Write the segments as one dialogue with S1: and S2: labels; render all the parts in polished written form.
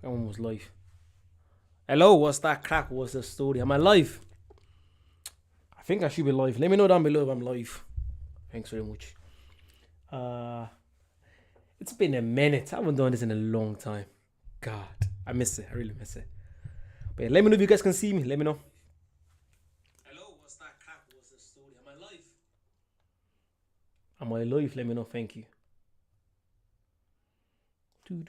S1: That one was live. Hello, what's that crack? What's the story? Am I live? I think I should be live. Let me know down below if I'm live. Thanks very much. Uh, it's been a minute. I haven't done this in a long time. God, I miss it. I really miss it. But yeah, let me know if you guys can see me. Let me know. Hello, what's that crack? What's the story? Am I live? Am I live? Let me know. Thank you. Do.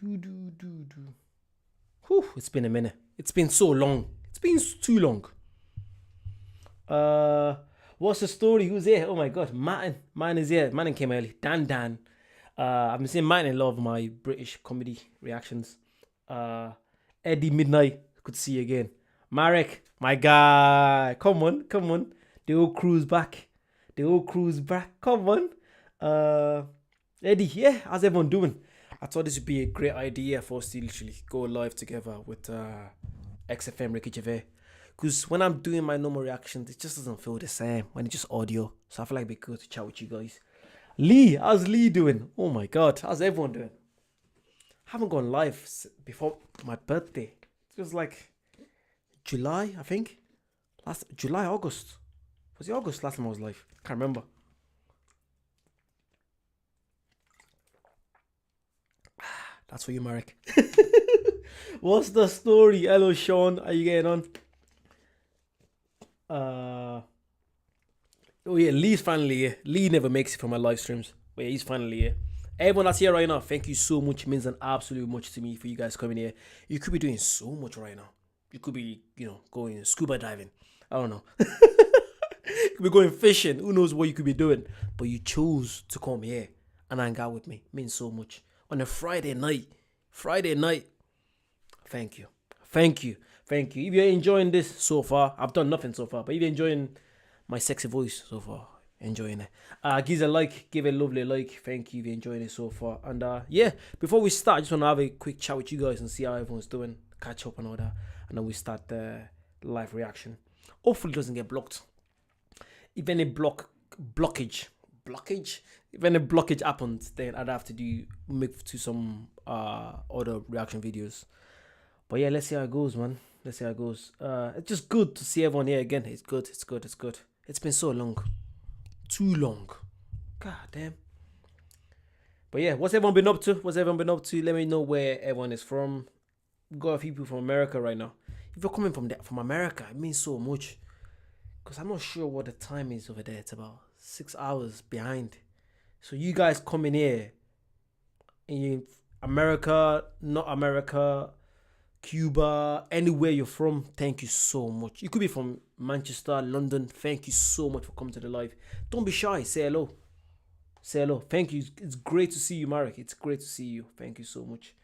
S1: Whew, it's been a minute. It's been so long. It's been too long. Uh, what's the story? Who's here? Oh my god, Martin. Martin is here. Martin came early. Dan. I've been seeing Martin in a lot of my British comedy reactions. Uh, Eddie Midnight. Good to see you again. Marek, my guy. Come on. The old crew's back. Come on. Uh, Eddie, yeah. How's everyone doing? I thought this would be a great idea for us to literally go live together with XFM Ricky Gervais. Because when I'm doing my normal reactions, it just doesn't feel the same when it's just audio. So I feel like it'd be good to chat with you guys. Lee, how's Lee doing? Oh my god, how's everyone doing? I haven't gone live before my birthday. It was like July, I think. August. Was it August last time I was live? Can't remember. That's for you, Marek. What's the story? Hello, Sean. How you getting on? Oh yeah, Lee's finally here. Lee never makes it for my live streams, but yeah, he's finally here. Everyone that's here right now, thank you so much. It means an absolute much to me for you guys coming here. You could be doing so much right now. You could be, going scuba diving. I don't know. You could be going fishing. Who knows what you could be doing? But you chose to come here and hang out with me. It means so much. On a Friday night. Thank you. If you're enjoying this so far, I've done nothing so far, but if you're enjoying my sexy voice so far, enjoying it. Give a like, give a lovely like. Thank you if you're enjoying it so far. And yeah, before we start, I just want to have a quick chat with you guys and see how everyone's doing, catch up and all that. And then we start the live reaction. Hopefully it doesn't get blocked. If any blockage, if any blockage happens, then I'd have to move to some other reaction videos. But yeah, let's see how it goes, man. It's just good to see everyone here again. It's good. It's been so long. Too long. God damn. But yeah, what's everyone been up to? Let me know where everyone is from. We've got a few people from America right now. If you're coming from America, it means so much. Because I'm not sure what the time is over there. It's about 6 hours behind. So you guys coming here in America, not America, Cuba, anywhere you're from, thank you so much. You could be from Manchester, London. Thank you so much for coming to the live. Don't be shy. Say hello. Thank you. It's great to see you, Marek. It's great to see you. Thank you so much.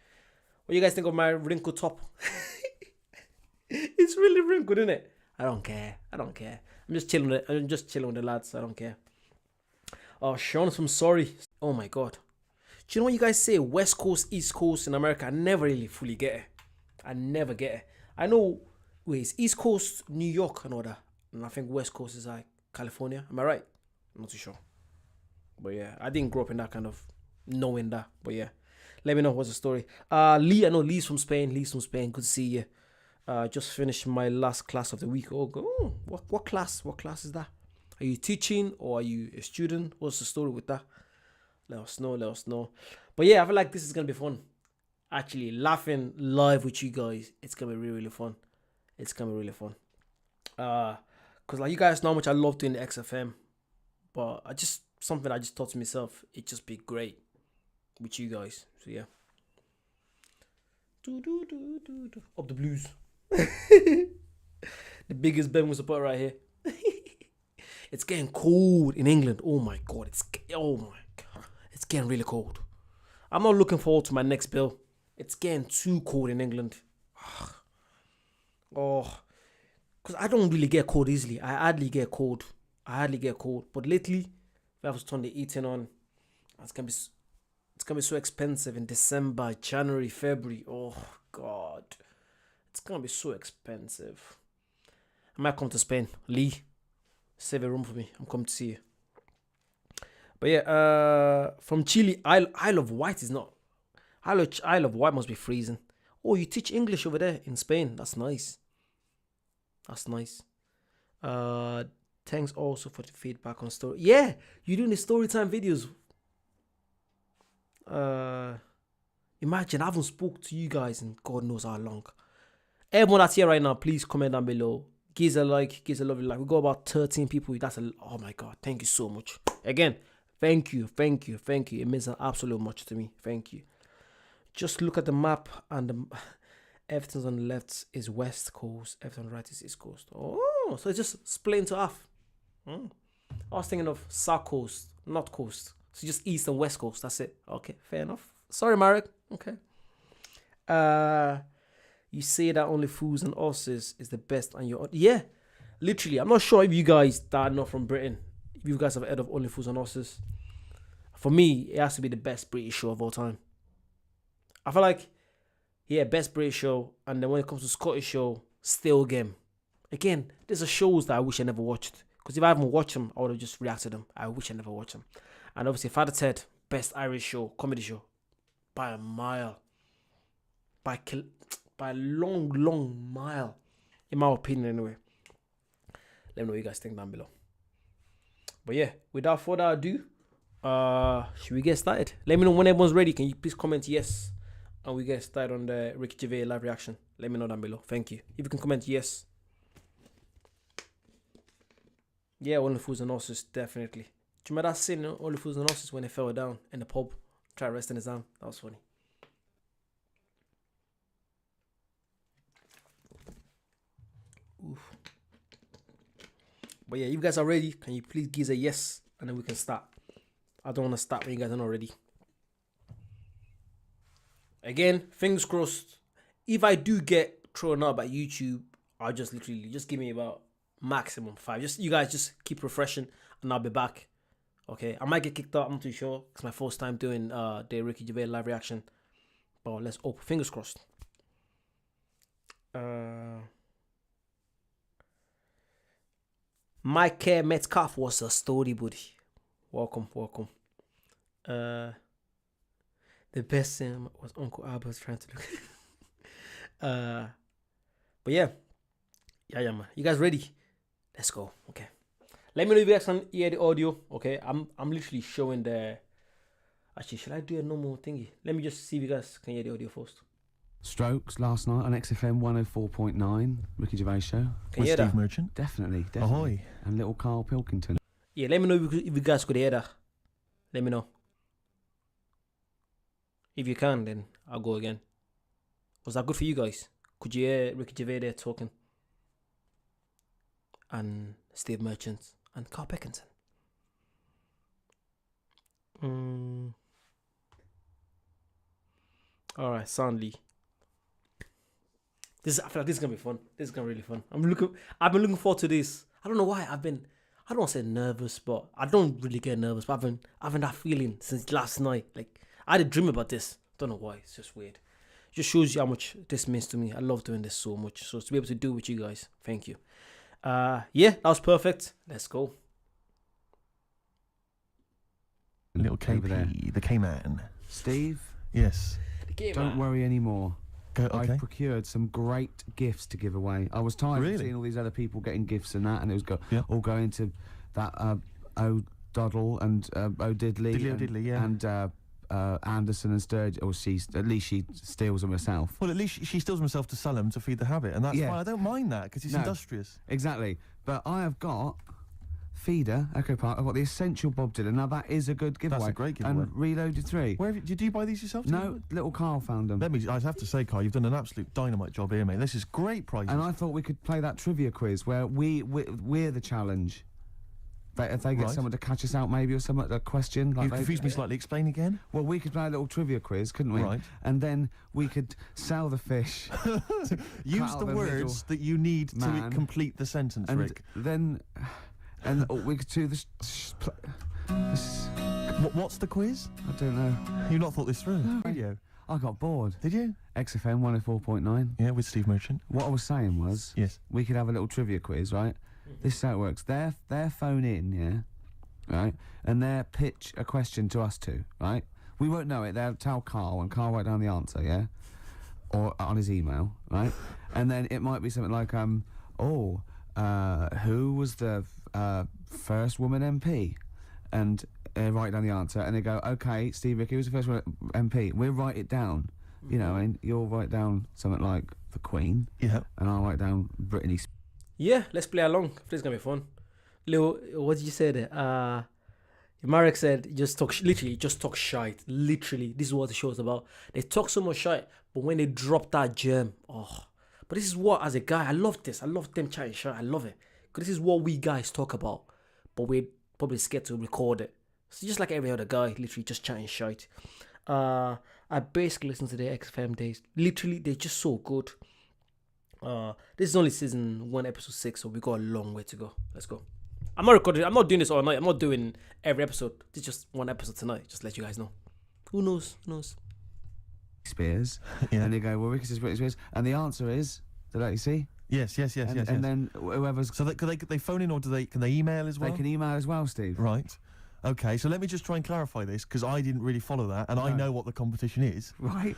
S1: What do you guys think of my wrinkled top? It's really wrinkled, isn't it? I don't care. I'm just chilling with the lads. I don't care. Oh, Sean's from Sorry. Oh my god. Do you know what you guys say? West Coast, East Coast in America. I never really fully get it. I never get it. I know, it's East Coast, New York and all that. And I think West Coast is like California. Am I right? I'm not too sure. But yeah, I didn't grow up in that kind of knowing that. But yeah, let me know what's the story. Lee, I know Lee's from Spain. Good to see you. Just finished my last class of the week. What class? What class is that? Are you teaching or are you a student? What's the story with that? Let us know. But yeah, I feel like this is gonna be fun. Actually, laughing live with you guys, it's gonna be really fun. Cause like you guys know how much I love doing the XFM, but I just thought to myself, it'd just be great with you guys. So yeah. Up the blues. The biggest bang was put right here. It's getting cold in England. Oh my god, it's getting really cold. I'm not looking forward to my next bill. It's getting too cold in England. Oh, because I don't really get cold easily. I hardly get cold. But lately, if I was turn the heating on, it's gonna be so expensive in December, January, February. Oh god, it's gonna be so expensive. I might come to Spain. Lee, save a room for me. I'm coming to see you. But yeah, from Chile, Isle of Wight is not. Isle of Wight must be freezing. Oh, you teach English over there in Spain. That's nice. That's nice. Thanks also for the feedback on story. Yeah, you're doing the story time videos. Imagine I haven't spoke to you guys in God knows how long. Everyone that's here right now, please comment down below. Give a like, give a lovely like. We got about 13 people. Oh my God, thank you so much. Again, thank you. It means an absolute much to me. Thank you. Just look at the map and everything's on the left is west coast, everything on the right is east coast. Oh, so it's just split into half. I was thinking of south coast, north coast. So just east and west coast. That's it. Okay, fair enough. Sorry, Marek. Okay. You say that only fools and horses is the best, and yeah, literally. I'm not sure if you guys that are not from Britain, if you guys have heard of Only Fools and Horses. For me, it has to be the best British show of all time. I feel like, yeah, best British show, and then when it comes to Scottish show, still game. Again, there's a shows that I wish I never watched, because if I haven't watched them, I would have just reacted to them. I wish I never watched them. And obviously, Father Ted, best Irish show, comedy show, by a mile, by a long mile, in my opinion anyway. Let me know what you guys think down below. But yeah, without further ado, should we get started? Let me know when everyone's ready. Can you please comment yes, and we get started on the Ricky Gervais live reaction? Let me know down below. Thank you. If you can comment yes. Yeah, Only Fools and Horses, definitely. Do you remember that scene, Only Fools and Horses, when they fell down in the pub, try resting his arm? That was funny. Oof. But yeah, if you guys are ready, can you please give a yes, and then we can start. I don't want to start when you guys are not ready. Again, fingers crossed. If I do get thrown out by YouTube, I'll just literally just give me about maximum 5. You guys just keep refreshing, and I'll be back. Okay, I might get kicked out. I'm not too sure. It's my first time doing the Ricky Gervais live reaction. But let's hope. Fingers crossed. Mike Metcalf was a story buddy. Welcome. The best thing was Uncle Albert trying to look. But yeah, man. You guys ready? Let's go. Okay. Let me know if you guys can hear the audio. Okay, I'm literally showing the. Actually, should I do a normal thingy? Let me just see if you guys can hear the audio first.
S2: Strokes last night on XFM 104.9, Ricky Gervais show.
S1: Can you hear
S3: Steve
S1: that?
S3: Merchant.
S2: Definitely.
S3: Ahoy.
S2: And little Carl Pilkington.
S1: Yeah, let me know if you guys could hear that. Let me know. If you can, then I'll go again. Was that good for you guys? Could you hear Ricky Gervais there talking? And Steve Merchant and Carl Pilkington. Alright, Soundly. I feel like this is gonna be fun. This is gonna be really fun. I've been looking forward to this. I don't know why. I don't want to say nervous, but I don't really get nervous. But I've been having that feeling since last night. Like, I had a dream about this. Don't know why. It's just weird. It just shows you how much this means to me. I love doing this so much. So to be able to do it with you guys, thank you. Yeah, that was perfect. Let's go.
S3: Little KP, the K-Man.
S2: Steve?
S3: Yes.
S2: Don't worry anymore.
S3: Okay.
S2: I've procured some great gifts to give away. I was tired of seeing all these other people getting gifts and that, and it was all going to that O'Doddle and O'Diddley and Anderson and Sturgis. Or at least she steals them herself.
S3: Well, at least she steals them herself to sell them to feed the habit, and that's fine. I don't mind that because it's industrious.
S2: Exactly. But I have got Feeder, Echo Park. I've got the Essential Bob Dylan. Now that is a good giveaway.
S3: That's a great giveaway.
S2: And Reloaded 3.
S3: Where did you buy these yourself?
S2: No, little Carl found them.
S3: I have to say, Carl, you've done an absolute dynamite job here, mate. This is great prizes.
S2: And I thought we could play that trivia quiz where we're the challenge. If they get someone to catch us out, maybe, or someone a question. Like
S3: you confused me slightly. Explain again.
S2: Well, we could play a little trivia quiz, couldn't we?
S3: Right.
S2: And then we could sell the fish.
S3: Use the words that you need to complete the sentence,
S2: and
S3: Rick.
S2: Then, and we could do this.
S3: What's the quiz?
S2: I don't know.
S3: You've not thought this through.
S2: No.
S3: Radio.
S2: I got bored.
S3: Did you?
S2: XFM 104.9.
S3: Yeah, with Steve Merchant.
S2: What I was saying was,
S3: yes,
S2: we could have a little trivia quiz, right? This is how it works. Their phone in, yeah, right, and they'll pitch a question to us two, right? We won't know it. They'll tell Carl, and Carl write down the answer, yeah. or on his email, right? And then it might be something like, who was the first woman MP? And write down the answer, and they go, okay, Steve Ricky was the first woman MP. We'll write it down, you know, and you'll write down something like the Queen, and I'll write down Britney Spears.
S1: Yeah, let's play along. This is gonna be fun. Leo, what did you say there? Marek said, just talk shite. Literally, this is what the show's about. They talk so much shite, but when they drop that gem, But this is what, as a guy, I love this. I love them chatting shit. I love it. Because this is what we guys talk about. But we're probably scared to record it. So just like every other guy, literally just chatting shite. I basically listen to the XFM days. Literally, they're just so good. This is only season 1, episode 6, so we got a long way to go. Let's go. I'm not recording. I'm not doing this all night. I'm not doing every episode. This is just one episode tonight. Just to let you guys know. Who knows?
S2: Spears. And they go, well, Ricky says Britney Spears. And the answer is, did you see?
S3: Yes.
S2: And then whoever's...
S3: So they phone in, or can they email as well?
S2: They can email as well, Steve.
S3: Right. Okay, so let me just try and clarify this, because I didn't really follow that, and I know what the competition is.
S2: Right.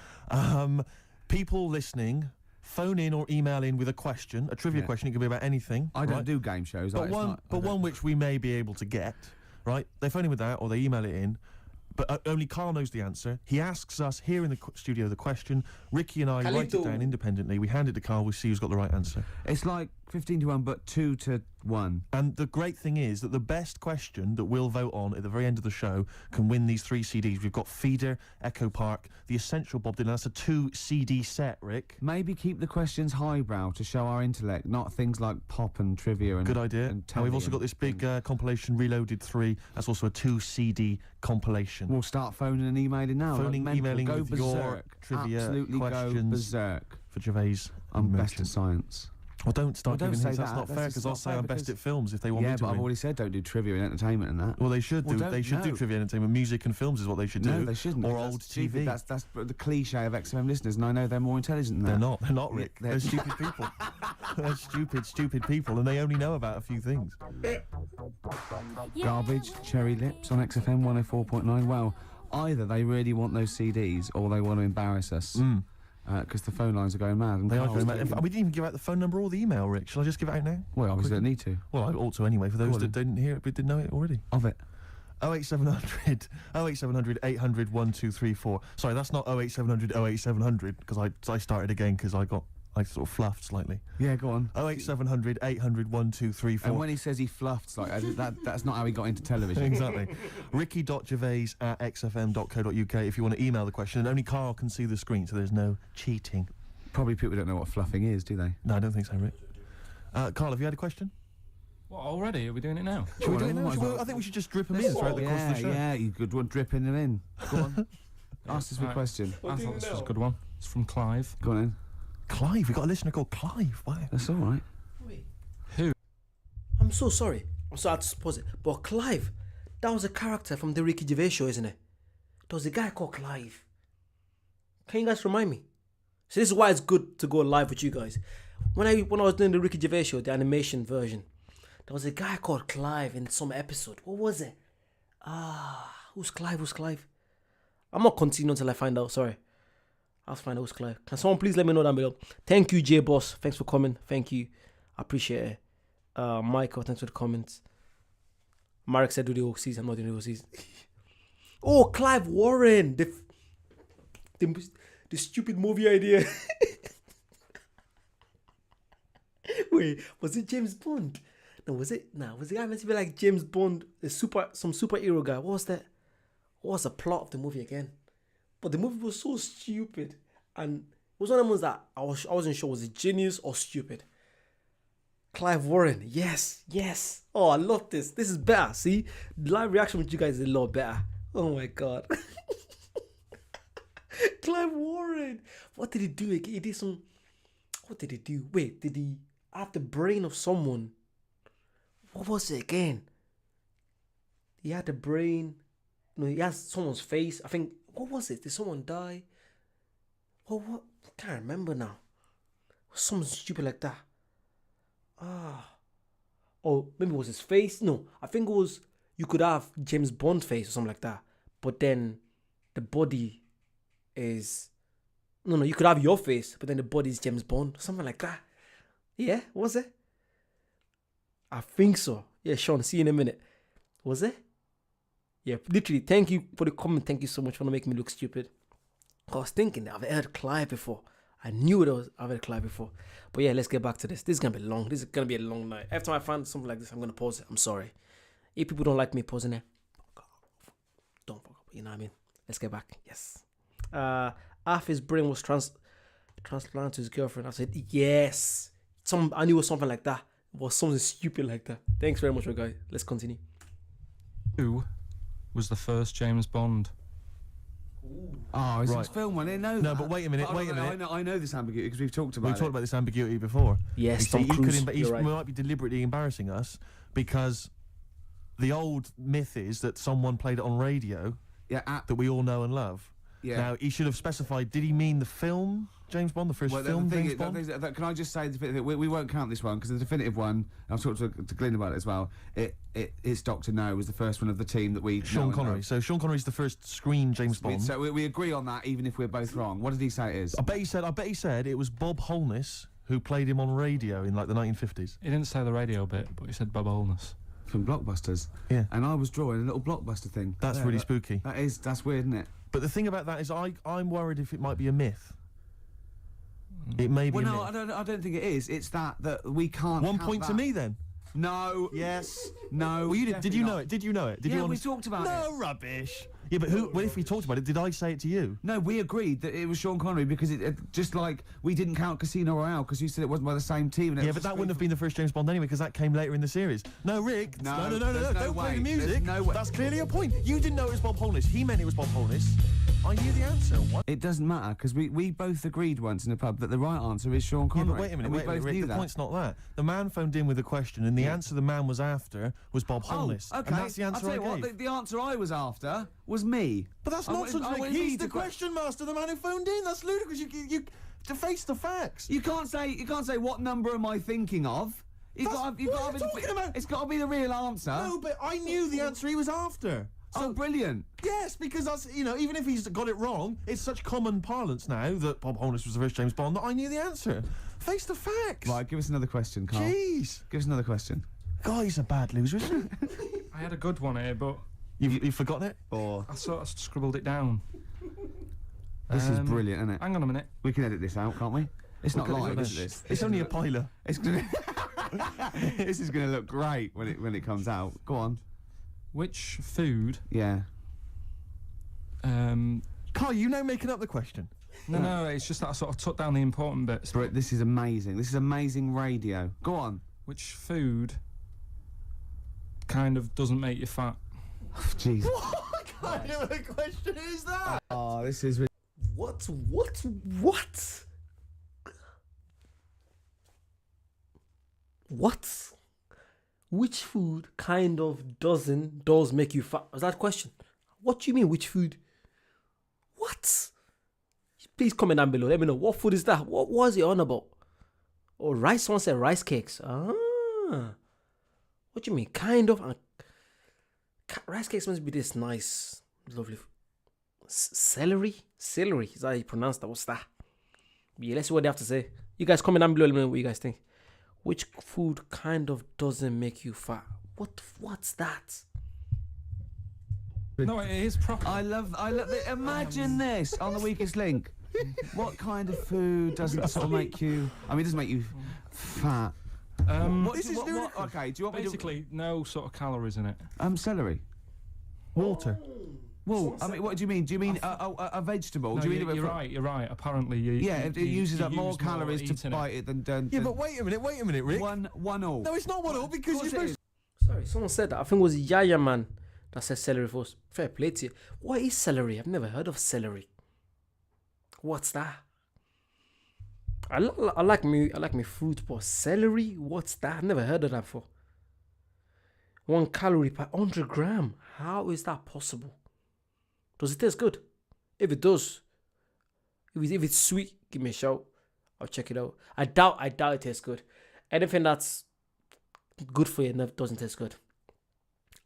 S3: People listening, phone in or email in with a question, a trivia question. It could be about anything.
S2: I don't do game shows.
S3: But one which we may be able to get, right? They phone in with that, or they email it in. But only Carl knows the answer. He asks us here in the studio the question. Ricky and I write it down independently. We hand it to Carl. We see who's got the right answer.
S2: It's like 15-1, but 2-1.
S3: And the great thing is that the best question that we'll vote on at the very end of the show can win these 3 CDs. We've got Feeder, Echo Park, The Essential Bob Dylan. That's a 2 CD set, Rick.
S2: Maybe keep the questions highbrow to show our intellect, not things like pop and trivia. And
S3: good idea. And we've also got this big compilation, Reloaded 3. That's also a 2 CD compilation.
S2: We'll start phoning and emailing now.
S3: Emailing
S2: go
S3: with
S2: berserk.
S3: your trivia
S2: Absolutely
S3: questions.
S2: go berserk.
S3: For Gervais.
S2: I'm best at science.
S3: Well, don't start giving hints. That's not
S2: That's
S3: fair, because I'll say I'm best at films if they want me to.
S2: Yeah, but I've
S3: win.
S2: already said don't do trivia and entertainment and that.
S3: Well, they should do. They should do trivia and entertainment. Music and films is what they should do.
S2: No, they shouldn't.
S3: Or old TV.
S2: That's the cliche of XFM listeners, and I know they're more intelligent than that.
S3: They're not. They're not, Rick. They're stupid people. They're stupid people, and they only know about a few things.
S2: Garbage, Cherry Lips on XFM 104.9. Well, either they really want those CDs, or they want to embarrass us. Because the phone lines are going mad. And
S3: they are going mad. We didn't even give out the phone number or the email, Rick. Shall I just give it out now?
S2: Well, obviously don't need to.
S3: Well, I ought to anyway, for those that didn't hear it, but didn't know it already.
S2: Of it.
S3: 08700 800 1234. Sorry, that's not 08700 08700, because I started again because I sort of fluffed slightly.
S2: Yeah, go on.
S3: 08700 800 1234.
S2: And when he says he fluffed slightly, that's not how he got into television.
S3: Exactly. ricky.gervais@xfm.co.uk if you want to email the question, and only Carl can see the screen, so there's no cheating.
S2: Probably people don't know what fluffing is, do they?
S3: No, I don't think so, Rick. Carl, have you had a question?
S4: What, already? Are we doing it now?
S3: Should we do it now? I think we should just drip them in throughout the course of the show.
S2: Yeah, you could dripping them in. Go on. Ask us a question.
S4: I thought this was a good one. It's from Clive.
S2: Go on in.
S3: Clive? We got a listener called Clive. Wow.
S2: That's all right.
S1: Wait.
S4: Who?
S1: I'm so sorry. I'm sorry to pause it. But Clive, that was a character from the Ricky Gervais show, isn't it? There was a guy called Clive. Can you guys remind me? So this is why it's good to go live with you guys. When I was doing the Ricky Gervais show, the animation version, there was a guy called Clive in some episode. What was it? Who's Clive? I'm not continuing until I find out. Sorry. I'll find out who's Clive. Can someone please let me know down below? Thank you, J Boss. Thanks for coming. Thank you. I appreciate it. Michael, thanks for the comments. Marek said do the overseas. I'm not doing the overseas. Oh, Clive Warren. The stupid movie idea. Wait, was it James Bond? No, was it? Nah, was the guy meant to be like James Bond, some superhero guy? What was that? What was the plot of the movie again? But the movie was so stupid, and it was one of the ones that I wasn't sure was it genius or stupid. Clive Warren, yes. Oh, I love this. This is better. See, live reaction with you guys is a lot better. Oh my god. Clive Warren. What did he do? He did some. What did he do? Wait, did he have the brain of someone? What was it again? He had the brain. No, he has someone's face. I think. What was it? Did someone die? What? I can't remember now. Something stupid like that. Oh, maybe it was his face. No, I think it was. You could have James Bond face or something like that, but then the body is No, you could have your face, but then the body's James Bond, something like that. Yeah, was it? I think so. Yeah, Sean, see you in a minute. Was it? Yeah, literally. Thank you for the comment. Thank you so much for not making me look stupid. I was thinking that I've heard Clive before. I knew I've heard Clive before. But yeah, let's get back to this. This is gonna be long. This is gonna be a long night. Every time I find something like this, I'm gonna pause it. I'm sorry. If people don't like me pausing it, don't fuck up. You know what I mean? Let's get back. Yes. Half his brain was transplanted to his girlfriend. I said yes. I knew it was something like that. It was something stupid like that. Thanks very much, guys. Let's continue.
S4: Who was the first James Bond?
S2: Oh, it's
S3: Right.
S2: this film one. I know.
S3: No, but wait a minute.
S2: I know this ambiguity because we've talked about
S3: We
S2: it.
S3: talked about this ambiguity before.
S1: Yes,
S3: You see,
S1: Tom Cruise.
S3: he
S1: You're right.
S3: might be deliberately embarrassing us because the old myth is that someone played it on radio
S2: Yeah,
S3: that we all know and love.
S2: yeah.
S3: Now, he should have specified, did he mean the film James Bond, the first film James Bond?
S2: Can I just say, we won't count this one because the definitive one, I've talked to Glyn about it as well, it's Dr. No was the first one of the team that we
S3: Sean
S2: know and
S3: Connery.
S2: love.
S3: So Sean Connery's the first screen James Bond.
S2: So we agree on that even if we're both wrong. What did he say it is?
S3: I bet he said it was Bob Holness who played him on radio in like the 1950s.
S4: He didn't say the radio bit, but he said Bob Holness.
S2: From Blockbusters.
S3: Yeah.
S2: And I was drawing a little Blockbuster thing.
S3: That's
S2: There,
S3: really
S2: that-
S3: spooky.
S2: That's weird, isn't it?
S3: But the thing about that is I'm worried if it might be a myth. It may be
S2: Well,
S3: a
S2: no,
S3: myth.
S2: I don't think it is. It's that we can't.
S3: One
S2: count
S3: point to
S2: that.
S3: me then.
S2: No.
S3: Yes.
S2: No.
S3: Well, you did you
S2: definitely
S3: know
S2: not.
S3: it? Did you know it? Did
S2: Yeah,
S3: you
S2: we
S3: honest-
S2: talked about
S3: No rubbish. Yeah, but who? Well, if we talked about it, did I say it to you?
S2: No, we agreed that it was Sean Connery because it just like we didn't count Casino Royale because you said it wasn't by the same team. And it
S3: Yeah,
S2: was
S3: but
S2: just
S3: that wouldn't have been the first James Bond anyway because that came later in the series. No, Rick.
S2: No,
S3: no.
S2: there's no
S3: Don't play
S2: way.
S3: the music.
S2: There's no way.
S3: That's clearly a point. You didn't know it was Bob Holness. He meant it was Bob Holness. I knew the answer. What?
S2: It doesn't matter because we both agreed once in a pub that the right answer is Sean
S3: Yeah,
S2: Connery.
S3: but wait a minute,
S2: and we
S3: wait a minute,
S2: both
S3: Rick.
S2: knew
S3: The
S2: that.
S3: point's not that. The man phoned in with a question, and the answer the man was after was Bob Holness.
S2: Oh, okay.
S3: And that's the answer
S2: I'll tell you
S3: I
S2: what,
S3: gave.
S2: the answer I was after was me.
S3: But that's
S2: I wanted-
S3: nonsense,
S2: I
S3: Rick.
S2: wanted
S3: He's
S2: me
S3: the
S2: to que-
S3: question master, the man who phoned in. That's ludicrous. You to face the facts.
S2: You can't say what number am I thinking of. You've
S3: That's-
S2: got, you've
S3: what
S2: got
S3: are you talking about?
S2: It's got to be the real answer.
S3: No, but I knew the answer he was after.
S2: Oh, brilliant.
S3: Yes, because that's, even if he's got it wrong, it's such common parlance now that Bob Holness was the first James Bond that I knew the answer. Face the facts.
S2: Right, give us another question, Carl.
S3: Jeez.
S2: Give us another question.
S3: God, he's a bad loser, isn't he?
S4: I had a good one here, but
S3: You've forgotten it?
S2: Or
S4: I sort of scribbled it down.
S2: this is brilliant, isn't it?
S4: Hang on a minute.
S2: We can edit this out, can't we? It's not
S3: Look at
S2: live,
S3: this.
S2: is it?
S3: It's only a pilot.
S2: It's gonna. This is gonna look great when it comes out. Go on.
S4: Which food?
S2: Yeah.
S3: Carl, you know making up the question.
S4: No, it's just that I sort of took down the important bits.
S2: But this is amazing. This is amazing radio. Go on.
S4: Which food kind of doesn't make you fat?
S2: Jeez.
S3: What kind of a question is that?
S2: Oh, this is.
S1: What? What? Which food kind of does make you fat? Is that a question? What do you mean, which food? What? Please comment down below. Let me know. What food is that? What was it on about? Oh, rice. Someone said rice cakes. Ah. What do you mean? Kind of. Rice cakes must be this nice, lovely. Celery? Celery. Is that how you pronounce that? What's that? Yeah, let's see what they have to say. You guys comment down below. Let me know what you guys think. Which food kind of doesn't make you fat? What's that?
S4: No, it is proper.
S2: I love it. Imagine this on the weakest link. What kind of food doesn't sort of make you? I mean, it doesn't make you fat. Okay, do you want me
S4: Basically, no sort of calories in it.
S2: to? Celery.
S3: Water.
S2: Well, I mean, what do you mean? Do you mean a vegetable?
S4: No,
S2: do you mean
S4: you're right. You're right. Apparently,
S2: Yeah, it uses up more
S4: use
S2: calories to
S4: eating
S2: bite it than.
S3: Yeah, but wait a minute, Rick.
S2: One all.
S3: No, it's not one all because you're supposed.
S1: Sorry, someone said that. I think it was Yaya Man that said celery first. Fair play to you. What is celery? I've never heard of celery. What's that? I like me fruit, but celery? What's that? I've never heard of that before. 1 calorie per 100 gram. How is that possible? Does it taste good? If it does, if it's sweet, give me a shout. I'll check it out. I doubt it tastes good. Anything that's good for you doesn't taste good.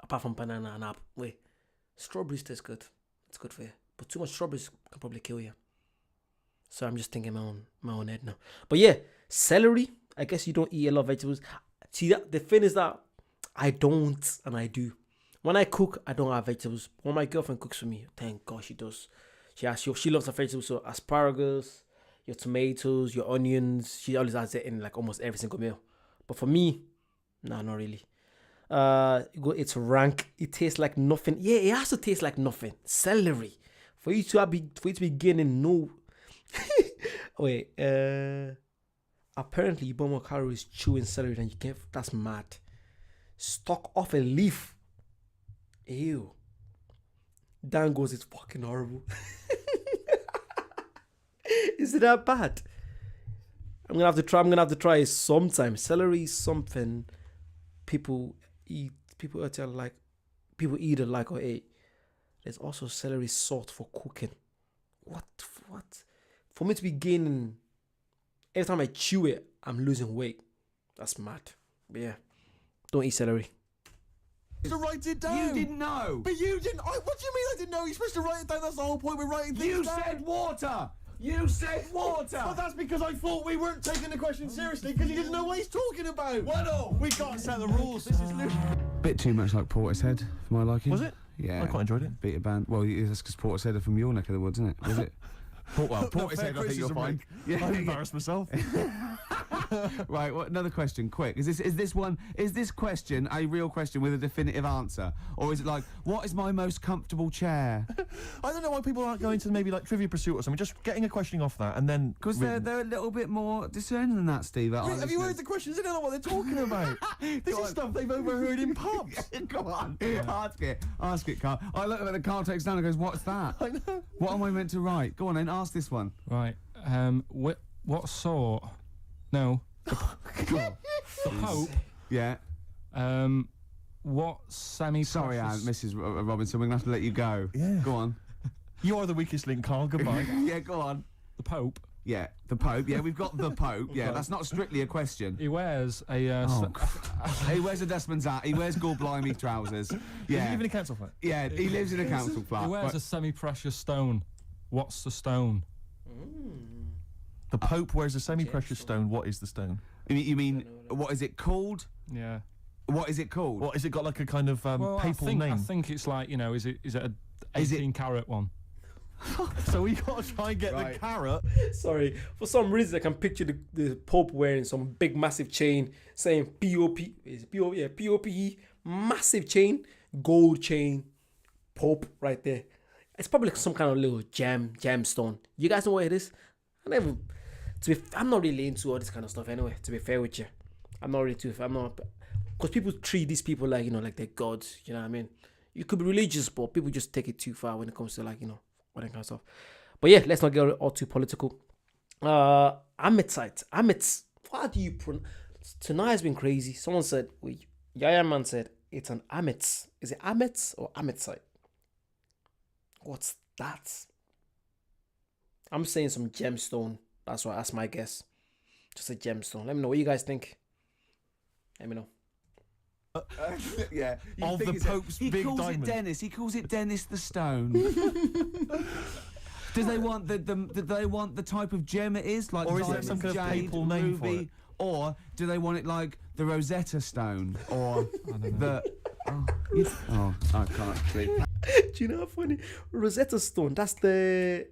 S1: Apart from banana and apple. Wait, strawberries taste good. It's good for you. But too much strawberries can probably kill you. So I'm just thinking my own head now. But yeah, celery. I guess you don't eat a lot of vegetables. See, the thing is that I don't and I do. When I cook, I don't have vegetables. When my girlfriend cooks for me, thank God she does. She loves her vegetables. So asparagus, your tomatoes, your onions. She always has it in like almost every single meal. But for me, nah, not really. It's rank. It tastes like nothing. Yeah, it has to taste like nothing. Celery. For you to be gaining no. Wait. Apparently you burn more calories chewing celery than you can. That's mad. Stalk off a leaf. Ew. Dan goes, it's fucking horrible. Is it that bad? I'm gonna have to try it sometime. Celery is something people eat it like or eat. There's also celery salt for cooking. What? For me to be gaining, every time I chew it, I'm losing weight. That's mad. But yeah, don't eat celery.
S3: To write it down.
S2: You didn't know.
S3: But you didn't. What do you mean I didn't know? You're supposed to write it down. That's the whole point. We're writing things
S2: You
S3: down.
S2: said water. You said water.
S3: Well, that's because I thought we weren't taking the question seriously because you didn't know what he's talking about.
S2: Well,
S3: We can't set the rules. This is loose.
S2: Bit too much like Portishead for my liking.
S3: Was it?
S2: Yeah.
S3: I quite enjoyed it.
S2: Beat a band. Well, that's because Portishead are from your neck of the woods, isn't it? Was it? Well,
S3: Fair
S2: Portishead, I think you'll
S3: criticism,
S2: find.
S3: Rick. I embarrassed myself.
S2: Right, well, another question, quick. Is this question a real question with a definitive answer? Or is it like, what is my most comfortable chair?
S3: I don't know why people aren't going to maybe like Trivia Pursuit or something, just getting a questioning off that and then...
S2: Because they're a little bit more discerning than that, Steve.
S3: Have you heard the questions? They don't know what they're talking about. This is stuff they've overheard in pubs.
S2: Go on, ask it, Carl. I look at the Carl takes down and goes, what's that?
S3: I know.
S2: What am I meant to write? Go on then, ask this one.
S4: Right. What sort? No. The Pope.
S2: Yeah.
S4: What semi?
S2: Sorry, Mrs. Robinson, we're going to have to let you go.
S3: Yeah.
S2: Go on.
S3: You are the weakest link, Carl. Goodbye.
S2: Yeah, go on.
S4: The Pope.
S2: Yeah, the Pope. Yeah, we've got the Pope. Yeah, that's not strictly a question.
S4: He wears a.
S2: He wears a dustman's hat. He wears gold-blimey trousers. Yeah.
S3: Does he live in a council flat?
S2: Yeah, he lives in a council flat.
S4: He wears a semi-precious stone. What's the stone?
S3: The Pope wears a semi-precious stone. What is the stone?
S2: You mean what is it called?
S4: Yeah.
S2: What is it called?
S3: What is it got like a kind of papal name?
S4: I think it's like, is it a 18-carat one?
S3: So we got to try and get the carrot.
S1: Sorry, for some reason I can picture the Pope wearing some big massive chain saying P.O.P. Is it P.O.P.? Yeah, P.O.P. Massive chain, gold chain, Pope right there. It's probably like some kind of little gemstone. You guys know what it is? I'm not really into all this kind of stuff anyway. To be fair with you, I'm not because people treat these people like like they're gods. You know what I mean? You could be religious, but people just take it too far when it comes to all that kind of stuff. But yeah, let's not get all too political. Ametite. What do you pronounce? Tonight has been crazy. Someone said, Yaya Man said, it's an amet. Is it amet or ametite? What's that? I'm saying some gemstone. That's my guess. Just a gemstone. Let me know what you guys think. Let me know.
S2: Yeah.
S3: Of the Pope's big diamond.
S2: He calls it Dennis the Stone. Do they want the type of gem it is, like
S3: or is
S2: diamond,
S3: it some kind of
S2: jade,
S3: papal name
S2: ruby,
S3: for it?
S2: or do they want it like the Rosetta Stone, or the? I can't sleep.
S1: Do you know how funny? Rosetta Stone. That's the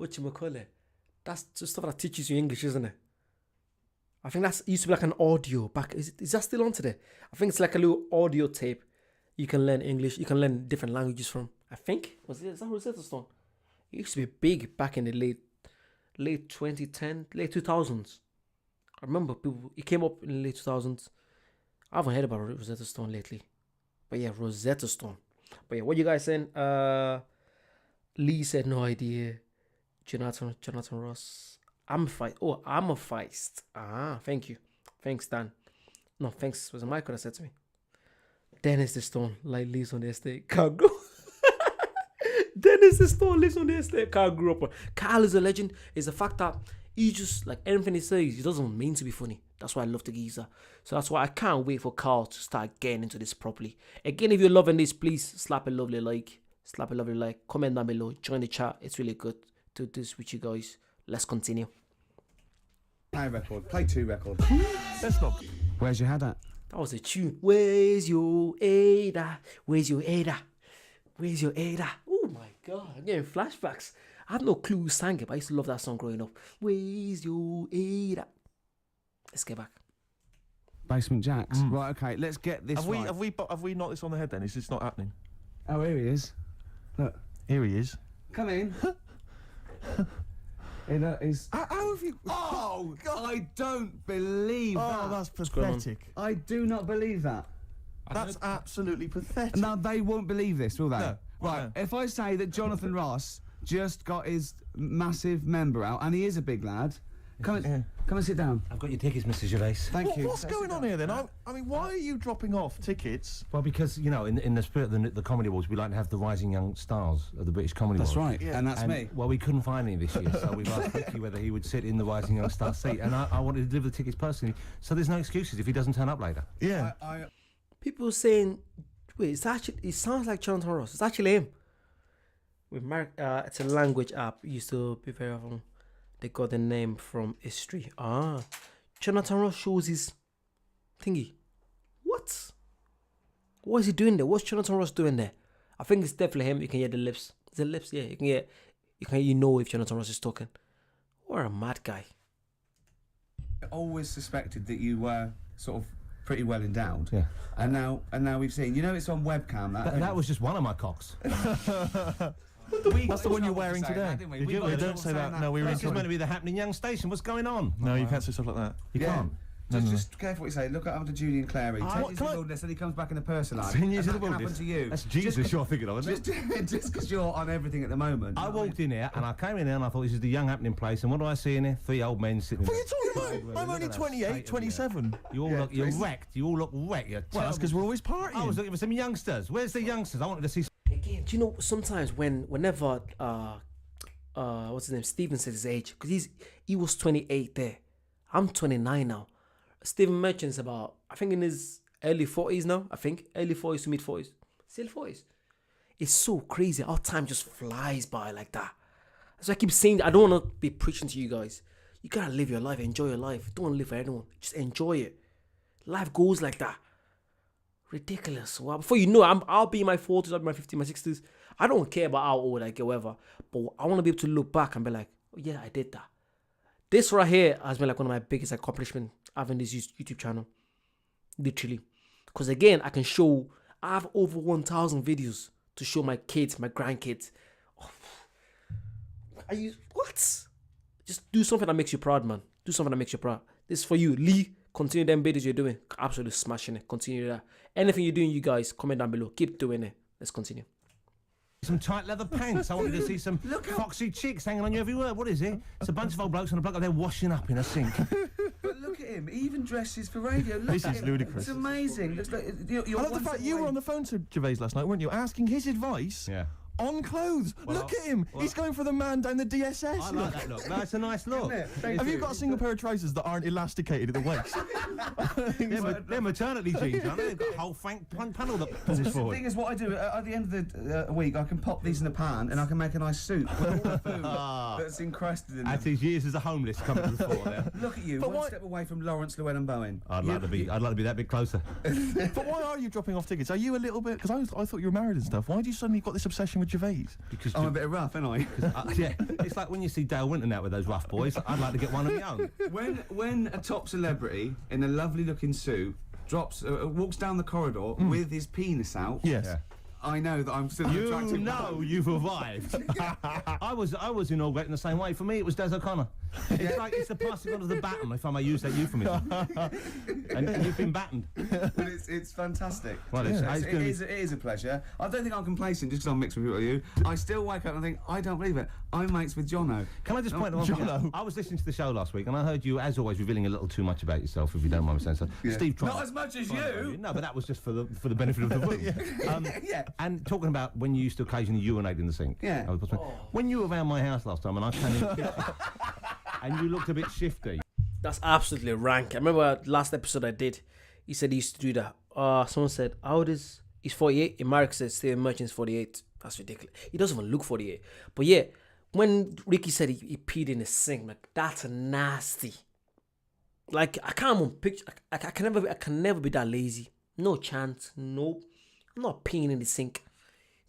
S1: whatchamacallit? That's the stuff that teaches you English, isn't it? I think it used to be like an audio back. Is that still on today? I think it's like a little audio tape. You can learn English. You can learn different languages from. I think is that Rosetta Stone? It used to be big back in the late 2010, late 2000s. I remember it came up in the late 2000s. I haven't heard about Rosetta Stone lately. But yeah, Rosetta Stone. But yeah, what you guys saying? Lee said no idea. Jonathan Ross. Amethyst. Thank you. Thanks, Dan. No, thanks. Was it Michael that said to me? Dennis the Stone lives on the estate. Carl grew. Dennis the Stone lives on the estate. Carl grew up on. Carl is a legend. Is the fact that he just, like anything he says, he doesn't mean to be funny. That's why I love the geezer. So that's why I can't wait for Carl to start getting into this properly. Again, if you're loving this, please slap a lovely like. Comment down below. Join the chat. It's really good do this with you guys. Let's continue.
S2: Play record. Play 2 record.
S3: Let's not.
S2: Where's your head at?
S1: That was a tune. Where's your Ada? Where's your Ada? Where's your Ada? Oh my God, I'm getting flashbacks. I have no clue who sang it, but I used to love that song growing up. Where's your Ada? Let's get back.
S2: Basement Jacks. Right, okay, let's get this
S3: Have
S2: right.
S3: we knocked this on the head then? Is this not happening?
S2: Oh, here he is. Look.
S3: Here he is.
S2: Come in. How have you... Oh, God. I don't believe that.
S3: Oh, that's pathetic.
S2: I do not believe that.
S3: That's absolutely pathetic.
S2: Now, they won't believe this, will they?
S3: No.
S2: Right,
S3: No.
S2: if I say that Jonathan Ross just got his massive member out, and he is a big lad, come and sit down.
S5: I've got your tickets, Mr. Gervais.
S2: Thank you.
S3: What's going on here then? I mean, why are you dropping off tickets?
S5: Well, because, you know, in the spirit of the Comedy Awards, we like to have the rising young stars of the British Comedy
S2: That's
S5: Awards.
S2: right,
S3: Yeah.
S2: and that's
S5: And,
S2: me.
S5: well, we couldn't find any this year, so we've asked Ricky whether he would sit in the rising young star seat, and I wanted to deliver the tickets personally, so there's no excuses if he doesn't turn up later.
S3: Yeah.
S1: People saying, wait, it sounds like Jonathan Ross. It's actually him. With Mark, it's a language app. Used to be very often. They got the name from history. Jonathan Ross shows his thingy. What? What is he doing there? What's Jonathan Ross doing there? I think it's definitely him. You can hear the lips. Is it lips? Yeah, you know if Jonathan Ross is talking. What a mad guy.
S2: I always suspected that you were sort of pretty well endowed.
S5: Yeah.
S2: And now we've seen. You know, it's on webcam.
S5: That was just one of my cocks.
S3: That's the one you're wearing today.
S2: Did
S3: you? Yeah, don't say that. No, we were
S5: This is
S3: in
S5: meant to be the happening young station. What's going on?
S3: No, you can't say stuff like that.
S5: You can't.
S2: Just careful what you say. Look at after Julian Clary. 10 years in the wilderness, and he comes back in the person life.
S5: 10 years in the
S2: That can happen
S5: wilderness.
S2: to you.
S5: That's Jesus you're thinking of, isn't it?
S2: Just because you're on everything at the moment.
S5: I walked in here and I came in here and I thought this is the young happening place, and what do I see in here? 3 old men sitting
S3: What
S5: there.
S3: are you talking about? I'm only 28, 27.
S5: You all look, you're wrecked. You all look wrecked. You're
S3: Well, that's because we're always partying.
S5: I was looking for some youngsters. Where's the youngsters? I wanted to see.
S1: Again, do you know sometimes whenever what's his name, Steven says his age, because he was 28 there. I'm 29 now. Stephen Merchant's about, I think, in his early 40s now. I think early 40s to mid 40s, still 40s. It's so crazy how time just flies by like that. So I keep saying, I don't want to be preaching to you guys. You gotta live your life, enjoy your life. Don't want to live for anyone. Just enjoy it. Life goes like that. Ridiculous. Well, before you know it, I'll be in my 40s, I'll be in my 50s, my 60s. I don't care about how old I get, whatever. But I want to be able to look back and be like, oh yeah, I did that. This right here has been like one of my biggest accomplishments having this YouTube channel. Literally. Because again, I have over 1,000 videos to show my kids, my grandkids. Oh, what? Just do something that makes you proud, man. Do something that makes you proud. This is for you. Lee, continue them videos you're doing. Absolutely smashing it. Continue that. Anything you're doing, you guys, comment down below. Keep doing it. Let's continue.
S5: Some tight leather pants. I wanted to see some foxy chicks hanging on you everywhere. What is it? It's a bunch of old blokes and a bloke up there washing up in a sink.
S2: But look at him. He even dresses for radio. Look
S3: This
S2: at
S3: is
S2: him.
S3: ludicrous.
S2: It's amazing. Looks like you're
S3: I love the fact you were on the phone to Gervais last night, weren't you? Asking his advice
S5: Yeah.
S3: on clothes. Look at him. He's going for the man down the DSS.
S5: I like that look. That's a nice look.
S3: Have you got a single pair of trousers that aren't elasticated at the waist?
S5: They're maternity jeans, aren't they? They've got a whole panel that pulls
S2: The
S5: forward.
S2: thing is, what I do at the end of the week, I can pop these in a pan and I can make a nice soup with all the food that's encrusted in
S5: At
S2: them.
S5: his years as a homeless coming to the fore there.
S2: Look at you,
S3: But
S2: one
S3: why-
S2: step away from Lawrence Llewellyn Bowen.
S5: I'd like to be that bit closer.
S3: But why are you dropping off tickets? Are you a little bit... Because I thought you were married and stuff. Why do you suddenly got this obsession with Gervais?
S5: Because
S2: I'm a bit rough, aren't I?
S5: yeah, it's like when you see Dale Winton out with those rough boys. I'd like to get one of my own.
S2: When a top celebrity in a lovely looking suit walks down the corridor with his penis out,
S3: Yes.
S5: Yeah.
S2: I know that I'm still an
S5: You
S2: attractive
S5: know
S2: man.
S5: you've arrived. I was inaugurating the same way. For me, it was Des O'Connor. It's like it's the passing on of the baton, if I may use that euphemism. and you've been battened.
S2: But it's fantastic.
S5: Well,
S2: it
S5: gonna be-
S2: is a pleasure. I don't think I'm complacent just because I'm mixed with you. I still wake up and think, I don't believe it. I'm mates with Jono.
S5: Can I just point out one thing?
S3: Jono.
S5: I was listening to the show last week, and I heard you, as always, revealing a little too much about yourself, if you don't mind me saying so.
S2: Yeah.
S5: Steve tried.
S2: Not as much as you.
S5: No, but that was just for the benefit of the room.
S2: Yeah.
S5: And talking about when you used to occasionally urinate in the sink.
S2: Yeah.
S5: I was possibly- When you were around my house last time, and I came in, and you looked a bit shifty.
S1: That's absolutely rank. I remember last episode I did. He said he used to do that. Someone said, how old is he's 48? And Mark said Stephen Merchant's 48. That's ridiculous. He doesn't even look 48. But yeah, when Ricky said he peed in his sink, like that's nasty. Like I can't even picture. I can never be that lazy. No chance. Nope. I'm not peeing in the sink.